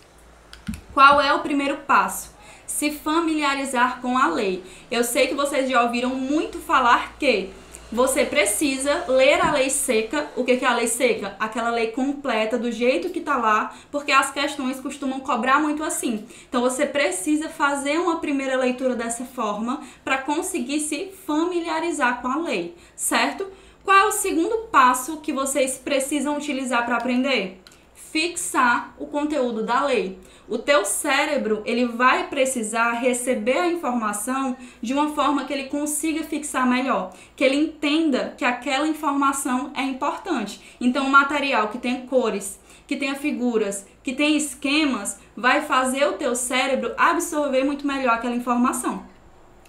Qual é o primeiro passo? Se familiarizar com a lei. Eu sei que vocês já ouviram muito falar que você precisa ler a lei seca. O que é a lei seca? Aquela lei completa, do jeito que tá lá, porque as questões costumam cobrar muito assim. Então você precisa fazer uma primeira leitura dessa forma para conseguir se familiarizar com a lei, certo? Qual é o segundo passo que vocês precisam utilizar para aprender? Fixar o conteúdo da lei. O teu cérebro, ele vai precisar receber a informação de uma forma que ele consiga fixar melhor, que ele entenda que aquela informação é importante. Então, o material que tem cores, que tenha figuras, que tenha esquemas, vai fazer o teu cérebro absorver muito melhor aquela informação.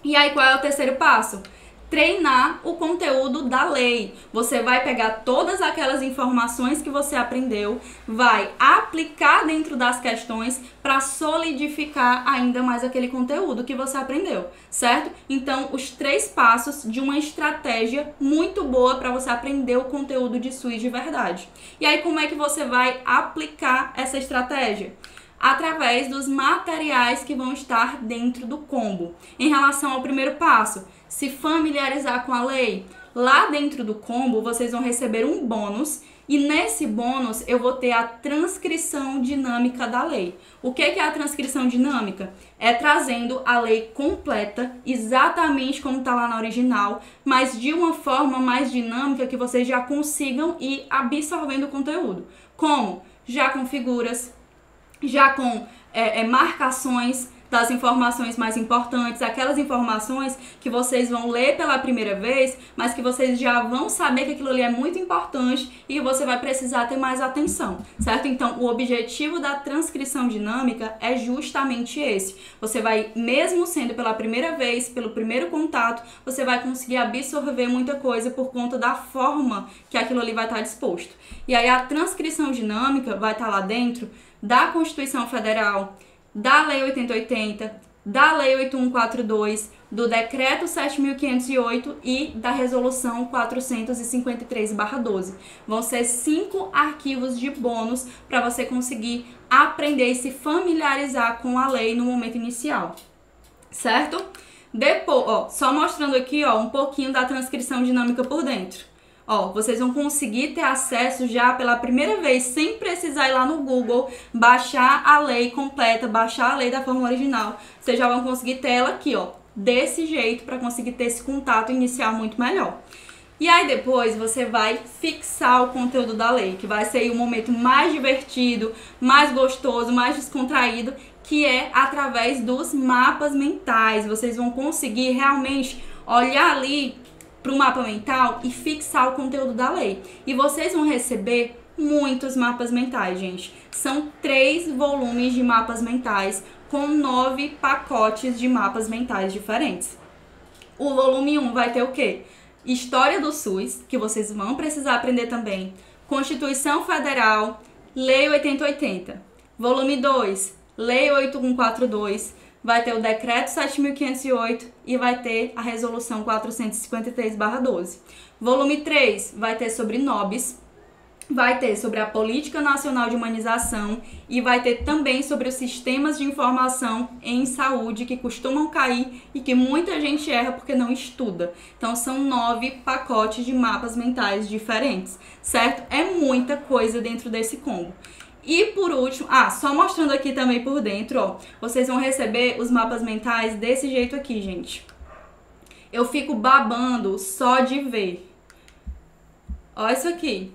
E aí, qual é o terceiro passo? Treinar o conteúdo da lei. Você vai pegar todas aquelas informações que você aprendeu, vai aplicar dentro das questões para solidificar ainda mais aquele conteúdo que você aprendeu, certo? Então, os 3 passos de uma estratégia muito boa para você aprender o conteúdo de SUS de verdade. E aí, como é que você vai aplicar essa estratégia? Através dos materiais que vão estar dentro do combo. Em relação ao primeiro passo, se familiarizar com a lei. Lá dentro do combo, vocês vão receber um bônus e nesse bônus eu vou ter a transcrição dinâmica da lei. O que é a transcrição dinâmica? É trazendo a lei completa, exatamente como está lá na original, mas de uma forma mais dinâmica que vocês já consigam ir absorvendo o conteúdo. Como? Já com figuras, já com marcações, das informações mais importantes, aquelas informações que vocês vão ler pela primeira vez, mas que vocês já vão saber que aquilo ali é muito importante e você vai precisar ter mais atenção, certo? Então, o objetivo da transcrição dinâmica é justamente esse. Você vai, mesmo sendo pela primeira vez, pelo primeiro contato, você vai conseguir absorver muita coisa por conta da forma que aquilo ali vai estar disposto. E aí, a transcrição dinâmica vai estar lá dentro da Constituição Federal, da Lei 8080, da Lei 8142, do Decreto 7.508 e da Resolução 453/12. Vão ser 5 arquivos de bônus para você conseguir aprender e se familiarizar com a lei no momento inicial, certo? Depois, ó, só mostrando aqui, ó, um pouquinho da transcrição dinâmica por dentro. Ó, vocês vão conseguir ter acesso já pela primeira vez, sem precisar ir lá no Google, baixar a lei completa, baixar a lei da forma original. Vocês já vão conseguir ter ela aqui, ó, desse jeito, para conseguir ter esse contato inicial muito melhor. E aí depois você vai fixar o conteúdo da lei, que vai ser aí o momento mais divertido, mais gostoso, mais descontraído, que é através dos mapas mentais. Vocês vão conseguir realmente olhar ali para o mapa mental e fixar o conteúdo da lei. E vocês vão receber muitos mapas mentais, gente. São 3 volumes de mapas mentais com 9 pacotes de mapas mentais diferentes. O volume 1 vai ter o quê? História do SUS, que vocês vão precisar aprender também. Constituição Federal, Lei 8080. Volume 2, Lei 8142. Vai ter o Decreto 7.508 e vai ter a Resolução 453/12. Volume 3 vai ter sobre NOBs, vai ter sobre a Política Nacional de Humanização e vai ter também sobre os sistemas de informação em saúde que costumam cair e que muita gente erra porque não estuda. Então são 9 pacotes de mapas mentais diferentes, certo? É muita coisa dentro desse combo. E por último, só mostrando aqui também por dentro, ó, vocês vão receber os mapas mentais desse jeito aqui, gente. Eu fico babando só de ver. Ó isso aqui.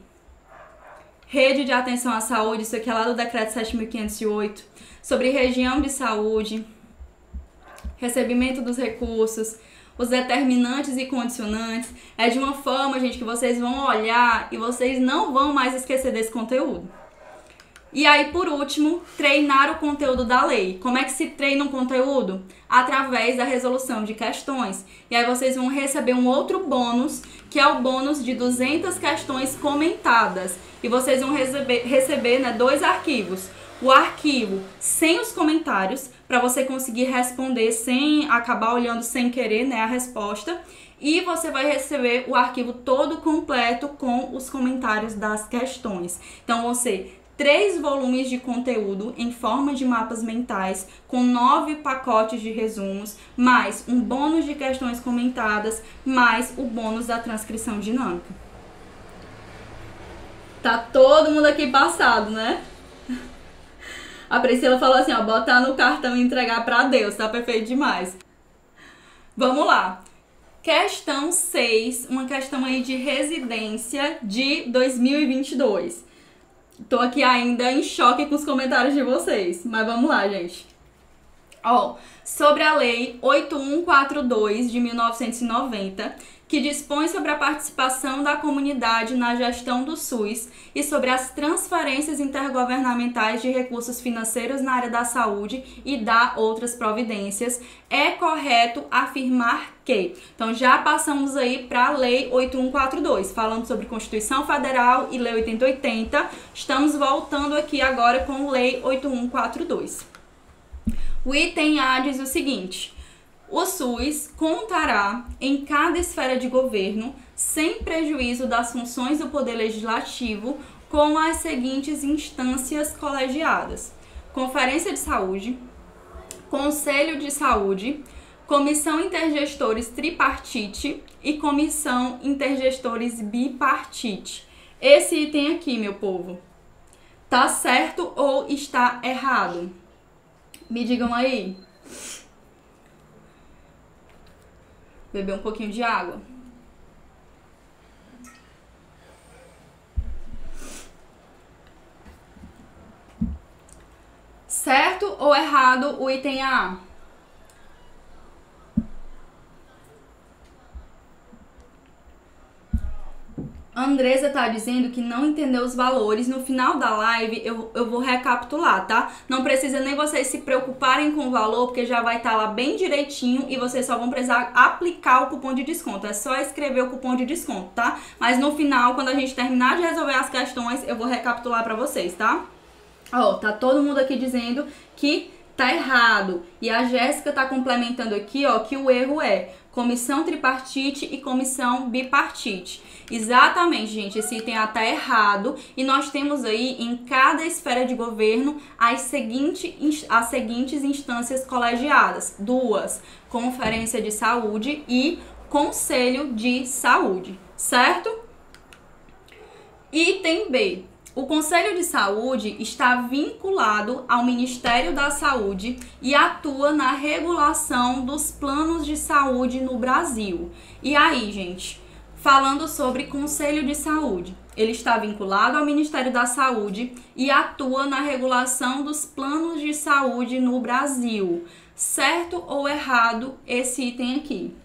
Rede de atenção à saúde, isso aqui é lá do Decreto 7.508, sobre região de saúde, recebimento dos recursos, os determinantes e condicionantes. É de uma forma, gente, que vocês vão olhar e vocês não vão mais esquecer desse conteúdo. E aí, por último, treinar o conteúdo da lei. Como é que se treina um conteúdo? Através da resolução de questões. E aí vocês vão receber um outro bônus, que é o bônus de 200 questões comentadas. E vocês vão receber, né, 2 arquivos. O arquivo sem os comentários, para você conseguir responder sem acabar olhando sem querer, né, a resposta. E você vai receber o arquivo todo completo com os comentários das questões. Então, vão ser 3 volumes de conteúdo em forma de mapas mentais, com 9 pacotes de resumos, mais um bônus de questões comentadas, mais o bônus da transcrição dinâmica. Tá todo mundo aqui passado, né? A Priscila falou assim, ó, botar no cartão e entregar pra Deus, tá perfeito demais. Vamos lá. Questão 6, uma questão aí de residência de 2022. Tô aqui ainda em choque com os comentários de vocês, mas vamos lá, gente. Ó, sobre a Lei 8142 de 1990, que dispõe sobre a participação da comunidade na gestão do SUS e sobre as transferências intergovernamentais de recursos financeiros na área da saúde e dá outras providências, é correto afirmar que... Então, já passamos aí para a Lei 8142, falando sobre Constituição Federal e Lei 8080. Estamos voltando aqui agora com Lei 8142. O item A diz o seguinte: o SUS contará em cada esfera de governo, sem prejuízo das funções do Poder Legislativo, com as seguintes instâncias colegiadas: Conferência de Saúde, Conselho de Saúde, Comissão Intergestores Tripartite e Comissão Intergestores Bipartite. Esse item aqui, meu povo, tá certo ou está errado? Me digam aí. Beber um pouquinho de água. Certo ou errado o item A? Andresa tá dizendo que não entendeu os valores. No final da live eu vou recapitular, tá? Não precisa nem vocês se preocuparem com o valor, porque já vai estar lá bem direitinho e vocês só vão precisar aplicar o cupom de desconto. É só escrever o cupom de desconto, tá? Mas no final, quando a gente terminar de resolver as questões, eu vou recapitular pra vocês, tá? Ó, tá todo mundo aqui dizendo que tá errado. E a Jéssica tá complementando aqui, ó, que o erro é comissão tripartite e comissão bipartite. Exatamente, gente, esse item tá errado. E nós temos aí, em cada esfera de governo, as seguintes instâncias colegiadas. 2, Conferência de Saúde e Conselho de Saúde, certo? Item B. O Conselho de Saúde está vinculado ao Ministério da Saúde e atua na regulação dos planos de saúde no Brasil. E aí, gente, falando sobre Conselho de Saúde, ele está vinculado ao Ministério da Saúde e atua na regulação dos planos de saúde no Brasil. Certo ou errado esse item aqui?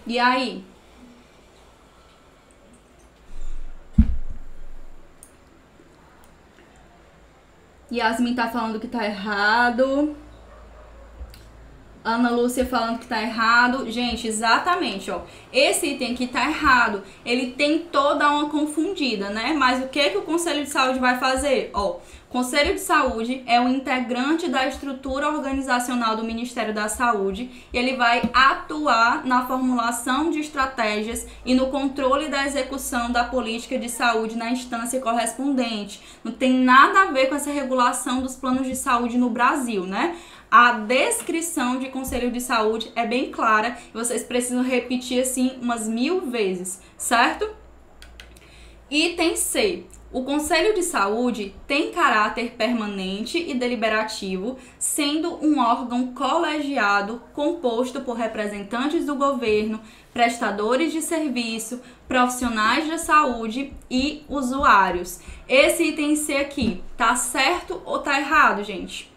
E aí? Yasmin tá falando que tá errado. Ana Lúcia falando que tá errado. Gente, exatamente, ó. Esse item aqui tá errado. Ele tem toda uma confundida, né? Mas o que o Conselho de Saúde vai fazer? Ó, Conselho de Saúde é um integrante da estrutura organizacional do Ministério da Saúde e ele vai atuar na formulação de estratégias e no controle da execução da política de saúde na instância correspondente. Não tem nada a ver com essa regulação dos planos de saúde no Brasil, né? A descrição de Conselho de Saúde é bem clara e vocês precisam repetir assim umas 1000 vezes, certo? Item C. O Conselho de Saúde tem caráter permanente e deliberativo, sendo um órgão colegiado composto por representantes do governo, prestadores de serviço, profissionais da saúde e usuários. Esse item C aqui, tá certo ou tá errado, gente?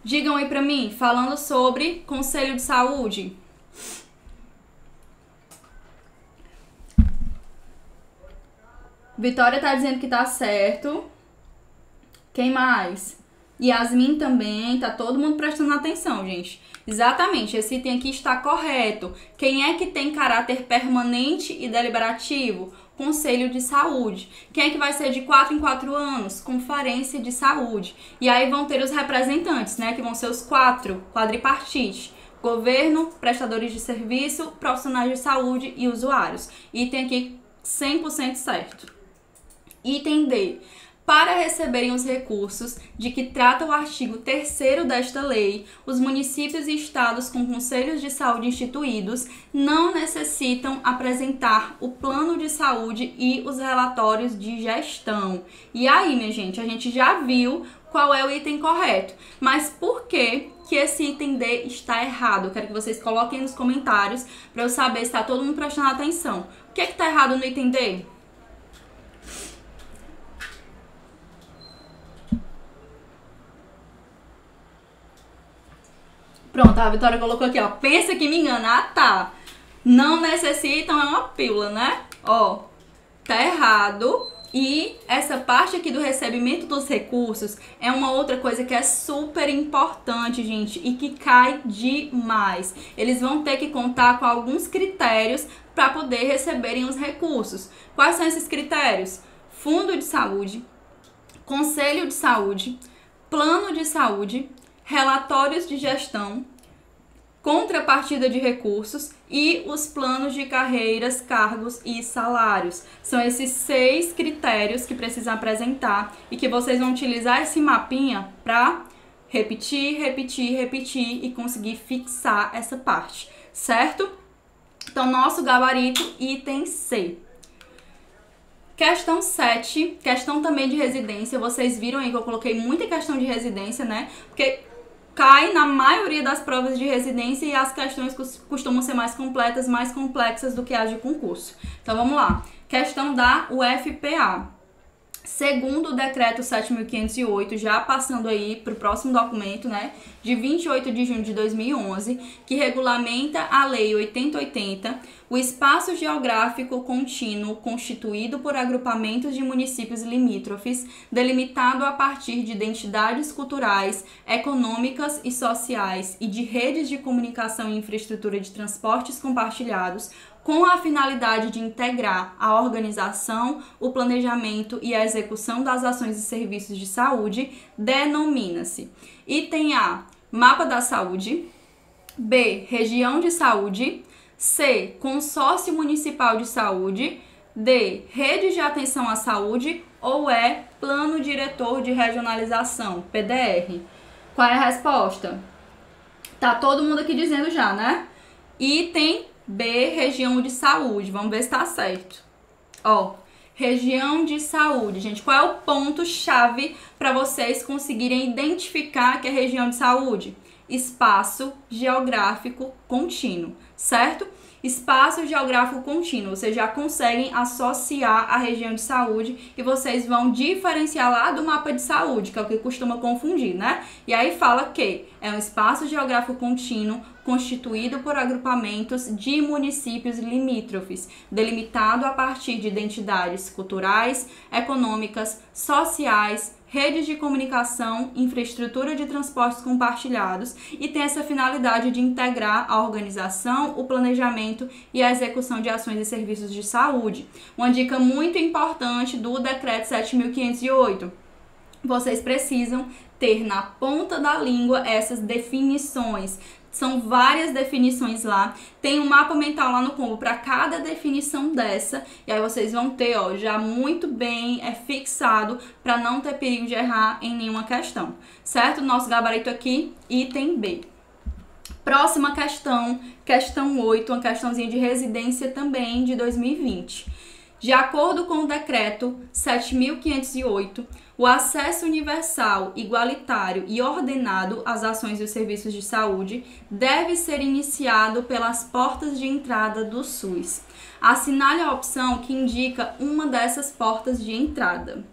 Digam aí pra mim, falando sobre Conselho de Saúde. Vitória tá dizendo que tá certo. Quem mais? Yasmin também, tá todo mundo prestando atenção, gente. Exatamente, esse item aqui está correto. Quem é que tem caráter permanente e deliberativo? Conselho de Saúde. Quem é que vai ser de 4 em 4 anos? Conferência de Saúde. E aí vão ter os representantes, né? Que vão ser os 4 quadripartites. Governo, prestadores de serviço, profissionais de saúde e usuários. Item aqui 100% certo. Item D. Para receberem os recursos de que trata o artigo 3º desta lei, os municípios e estados com conselhos de saúde instituídos não necessitam apresentar o plano de saúde e os relatórios de gestão. E aí, minha gente, a gente já viu qual é o item correto. Mas por que esse item D está errado? Eu quero que vocês coloquem nos comentários para eu saber se está todo mundo prestando atenção. O que está errado no item D? Pronto, a Vitória colocou aqui, ó. Pensa que me engana. Ah, tá. Não necessitam, é uma pílula, né? Ó, tá errado. E essa parte aqui do recebimento dos recursos é uma outra coisa que é super importante, gente, e que cai demais. Eles vão ter que contar com alguns critérios para poder receberem os recursos. Quais são esses critérios? Fundo de saúde, conselho de saúde, plano de saúde, relatórios de gestão, contrapartida de recursos e os planos de carreiras, cargos e salários. São esses 6 critérios que precisam apresentar e que vocês vão utilizar esse mapinha para repetir, repetir, repetir e conseguir fixar essa parte, certo? Então, nosso gabarito, item C. Questão 7, questão também de residência. Vocês viram aí que eu coloquei muita questão de residência, né? Porque cai na maioria das provas de residência e as questões costumam ser mais completas, mais complexas do que as de concurso. Então, vamos lá. Questão da UFPA. segundo o decreto 7.508, já passando aí para o próximo documento, né, de 28 de junho de 2011, que regulamenta a Lei 8080, o espaço geográfico contínuo constituído por agrupamentos de municípios limítrofes, delimitado a partir de identidades culturais, econômicas e sociais e de redes de comunicação e infraestrutura de transportes compartilhados, com a finalidade de integrar a organização, o planejamento e a execução das ações e serviços de saúde, denomina-se: item A, Mapa da Saúde; B, Região de Saúde; C, Consórcio Municipal de Saúde; D, Rede de Atenção à Saúde; ou E, Plano Diretor de Regionalização, PDR. Qual é a resposta? Tá todo mundo aqui dizendo já, né? Item B, região de saúde. Vamos ver se tá certo. Ó, região de saúde. Gente, qual é o ponto-chave para vocês conseguirem identificar que é região de saúde? Espaço geográfico contínuo, certo? Espaço geográfico contínuo. Vocês já conseguem associar a região de saúde e vocês vão diferenciar lá do mapa de saúde, que é o que costuma confundir, né? E aí fala que é um espaço geográfico contínuo constituído por agrupamentos de municípios limítrofes, delimitado a partir de identidades culturais, econômicas, sociais, redes de comunicação, infraestrutura de transportes compartilhados, e tem essa finalidade de integrar a organização, o planejamento e a execução de ações e serviços de saúde. Uma dica muito importante do decreto 7.508. Vocês precisam ter na ponta da língua essas definições. São várias definições lá. Tem um mapa mental lá no Combo para cada definição dessa. E aí vocês vão ter, ó, já muito bem fixado para não ter perigo de errar em nenhuma questão. Certo? Nosso gabarito aqui, item B. Próxima questão, questão 8, uma questãozinha de residência também de 2020. De acordo com o decreto 7.508, o acesso universal, igualitário e ordenado às ações e os serviços de saúde deve ser iniciado pelas portas de entrada do SUS. Assinale a opção que indica uma dessas portas de entrada.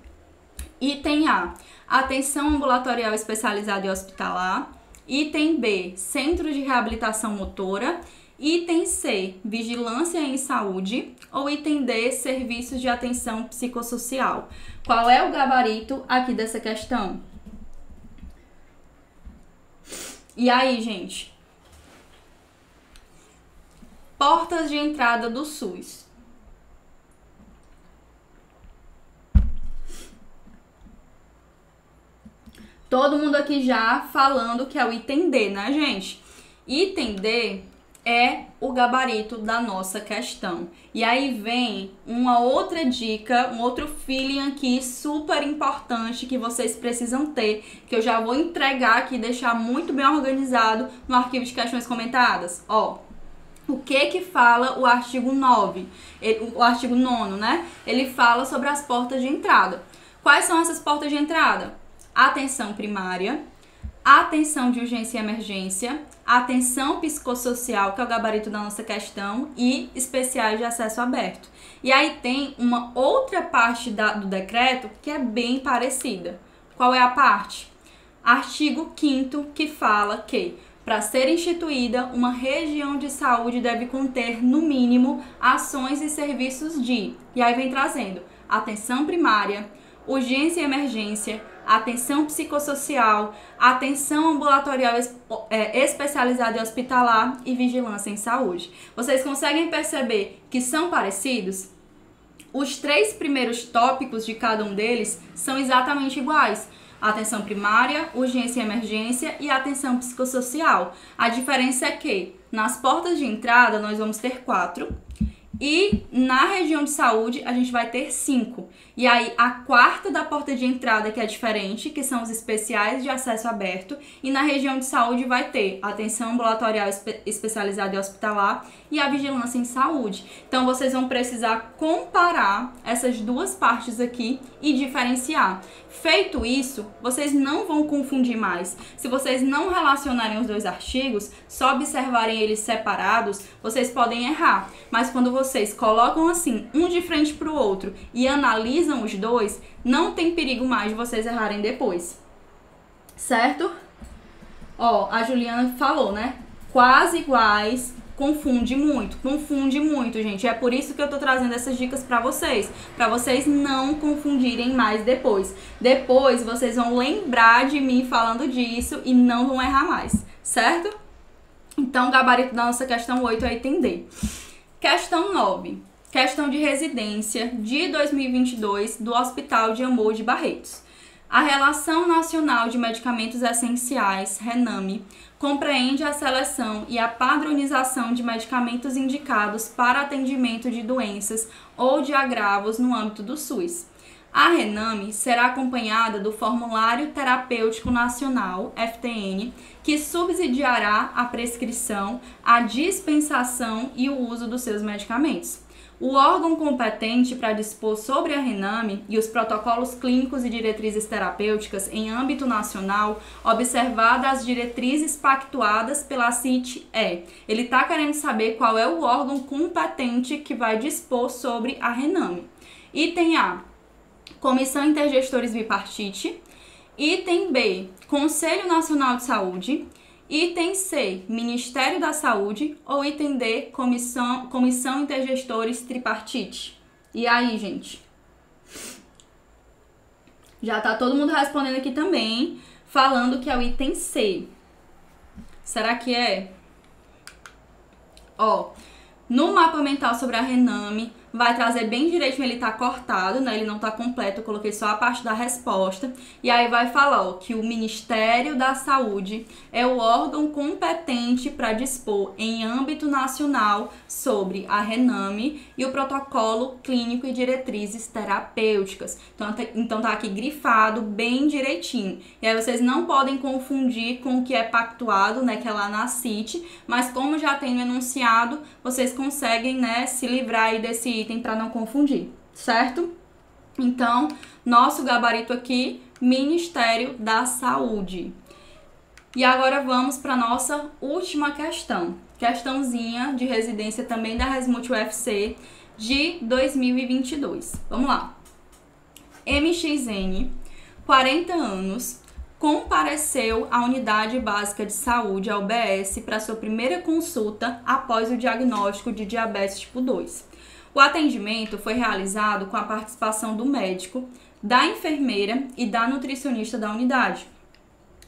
Item A, atenção ambulatorial especializada e hospitalar. Item B, centro de reabilitação motora. Item C, vigilância em saúde. Ou item D, serviços de atenção psicossocial. Qual é o gabarito aqui dessa questão? E aí, gente? Portas de entrada do SUS. Todo mundo aqui já falando que é o item D, né, gente? Item D é o gabarito da nossa questão. E aí vem uma outra dica, um outro feeling aqui super importante que vocês precisam ter, que eu já vou entregar aqui, deixar muito bem organizado no arquivo de questões comentadas. Ó, o que fala o artigo 9? O artigo 9º, né? Ele fala sobre as portas de entrada. Quais são essas portas de entrada? Atenção primária, atenção de urgência e emergência, atenção psicossocial, que é o gabarito da nossa questão, e especiais de acesso aberto. E aí tem uma outra parte do decreto que é bem parecida. Qual é a parte? Artigo 5º, que fala que para ser instituída, uma região de saúde deve conter, no mínimo, ações e serviços de... E aí vem trazendo atenção primária, urgência e emergência, atenção psicossocial, atenção ambulatorial especializada e hospitalar e vigilância em saúde. Vocês conseguem perceber que são parecidos? Os 3 primeiros tópicos de cada um deles são exatamente iguais. Atenção primária, urgência e emergência e atenção psicossocial. A diferença é que nas portas de entrada nós vamos ter 4 e na região de saúde a gente vai ter 5. E aí a quarta da porta de entrada que é diferente, que são os especiais de acesso aberto, e na região de saúde vai ter atenção ambulatorial especializada e hospitalar e a vigilância em saúde. Então vocês vão precisar comparar essas duas partes aqui e diferenciar. Feito isso, vocês não vão confundir mais. Se vocês não relacionarem os dois artigos, só observarem eles separados, vocês podem errar. Mas quando vocês colocam assim, um de frente para o outro e analisam os dois, não tem perigo mais de vocês errarem depois. Certo? Ó, a Juliana falou, né? Quase iguais, confunde muito, gente. É por isso que eu tô trazendo essas dicas pra vocês não confundirem mais depois. Depois vocês vão lembrar de mim falando disso e não vão errar mais, certo? Então, o gabarito da nossa questão 8 é item D. Questão 9. Questão de residência de 2022 do Hospital de Amor de Barretos. A Relação Nacional de Medicamentos Essenciais, RENAME, compreende a seleção e a padronização de medicamentos indicados para atendimento de doenças ou de agravos no âmbito do SUS. A RENAME será acompanhada do Formulário Terapêutico Nacional, FTN, que subsidiará a prescrição, a dispensação e o uso dos seus medicamentos. O órgão competente para dispor sobre a RENAME e os protocolos clínicos e diretrizes terapêuticas em âmbito nacional, observadas as diretrizes pactuadas pela CIT Ele está querendo saber qual é o órgão competente que vai dispor sobre a RENAME. Item A, Comissão Intergestores Bipartite. Item B, Conselho Nacional de Saúde. Item C, Ministério da Saúde. Ou item D, Comissão Intergestores Tripartite. E aí, gente? Já tá todo mundo respondendo aqui também, falando que é o item C. Será que é? Ó, no mapa mental sobre a RENAME, vai trazer bem direitinho, ele tá cortado, né? Ele não tá completo, eu coloquei só a parte da resposta. E aí vai falar, ó, que o Ministério da Saúde é o órgão competente para dispor em âmbito nacional sobre a RENAME e o protocolo clínico e diretrizes terapêuticas. Então tá aqui grifado bem direitinho. E aí vocês não podem confundir com o que é pactuado, né, que é lá na CIT, mas como já tem no enunciado, vocês conseguem, né, se livrar aí desse item para não confundir, certo? Então, nosso gabarito aqui, Ministério da Saúde. E agora vamos para nossa última questão. Questãozinha de residência também da Resmut UFC de 2022. Vamos lá. MXN, 40 anos, compareceu à Unidade Básica de Saúde, a UBS, para sua primeira consulta após o diagnóstico de diabetes tipo 2. O atendimento foi realizado com a participação do médico, da enfermeira e da nutricionista da unidade.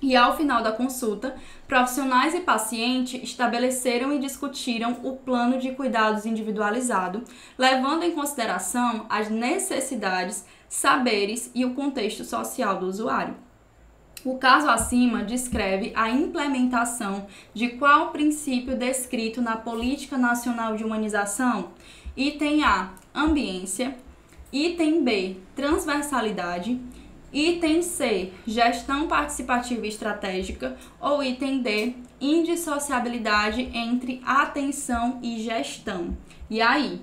E ao final da consulta, profissionais e paciente estabeleceram e discutiram o plano de cuidados individualizado, levando em consideração as necessidades, saberes e o contexto social do usuário. O caso acima descreve a implementação de qual princípio descrito na Política Nacional de Humanização? Item A, ambiência. Item B, transversalidade. Item C, gestão participativa e estratégica. Ou item D, indissociabilidade entre atenção e gestão. E aí?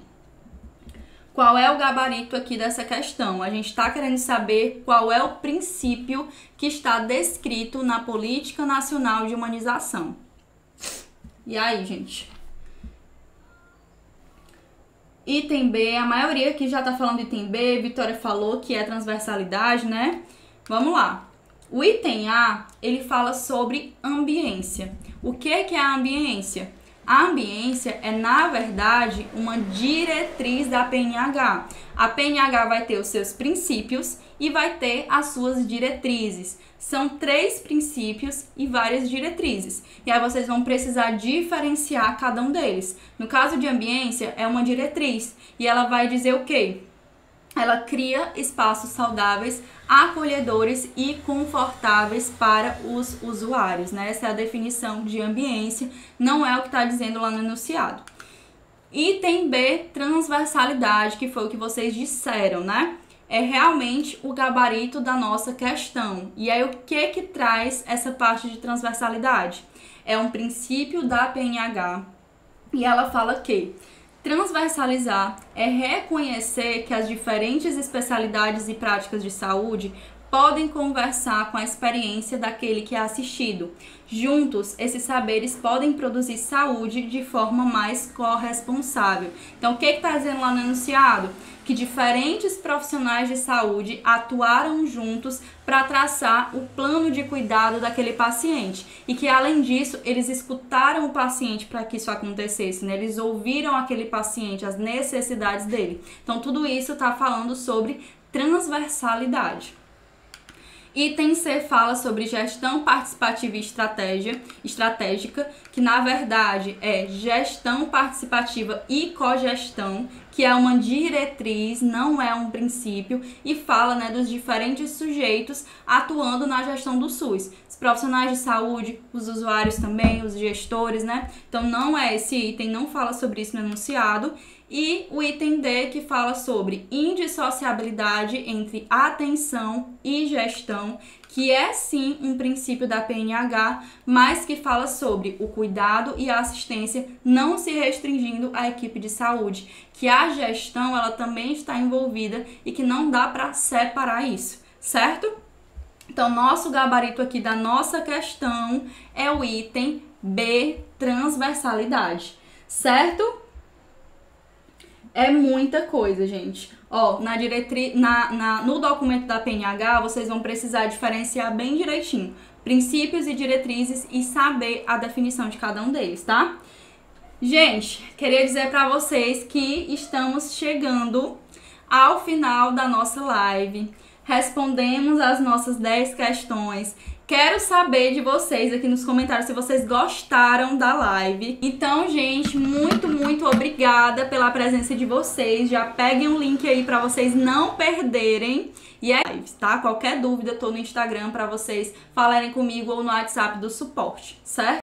Qual é o gabarito aqui dessa questão? A gente está querendo saber qual é o princípio que está descrito na Política Nacional de Humanização. E aí, gente? Item B, a maioria aqui já tá falando item B, Vitória falou que é transversalidade, né? Vamos lá. O item A, ele fala sobre ambiência. O que é a ambiência? A ambiência é, na verdade, uma diretriz da PNH. A PNH vai ter os seus princípios e vai ter as suas diretrizes. São 3 princípios e várias diretrizes. E aí vocês vão precisar diferenciar cada um deles. No caso de ambiência, é uma diretriz. E ela vai dizer o quê? Ela cria espaços saudáveis, acolhedores e confortáveis para os usuários, né? Essa é a definição de ambiência, não é o que está dizendo lá no enunciado. Item B, transversalidade, que foi o que vocês disseram, né? É realmente o gabarito da nossa questão. E aí, o que traz essa parte de transversalidade? É um princípio da PNH e ela fala que transversalizar é reconhecer que as diferentes especialidades e práticas de saúde podem conversar com a experiência daquele que é assistido, Juntos, esses saberes podem produzir saúde de forma mais corresponsável. Então, o que está dizendo lá no enunciado? Que diferentes profissionais de saúde atuaram juntos para traçar o plano de cuidado daquele paciente e que, além disso, eles escutaram o paciente para que isso acontecesse, né? Eles ouviram aquele paciente, as necessidades dele. Então, tudo isso está falando sobre transversalidade. Item C fala sobre gestão participativa e estratégica, que na verdade é gestão participativa e cogestão, que é uma diretriz, não é um princípio, e fala, né, dos diferentes sujeitos atuando na gestão do SUS. Os profissionais de saúde, os usuários também, os gestores, né? Então não é esse item, não fala sobre isso no enunciado. E o item D, que fala sobre indissociabilidade entre atenção e gestão, que é sim um princípio da PNH, mas que fala sobre o cuidado e a assistência não se restringindo à equipe de saúde, que a gestão ela também está envolvida e que não dá para separar isso, certo? Então, nosso gabarito aqui da nossa questão é o item B, transversalidade, certo? É muita coisa, gente. Ó, no documento da PNH, vocês vão precisar diferenciar bem direitinho princípios e diretrizes e saber a definição de cada um deles, tá? Gente, queria dizer pra vocês que estamos chegando ao final da nossa live. Respondemos as nossas 10 questões. Quero saber de vocês aqui nos comentários se vocês gostaram da live. Então, gente, muito obrigada pela presença de vocês. Já peguem o link aí pra vocês não perderem. E é live, tá? Qualquer dúvida, tô no Instagram pra vocês falarem comigo ou no WhatsApp do suporte, certo?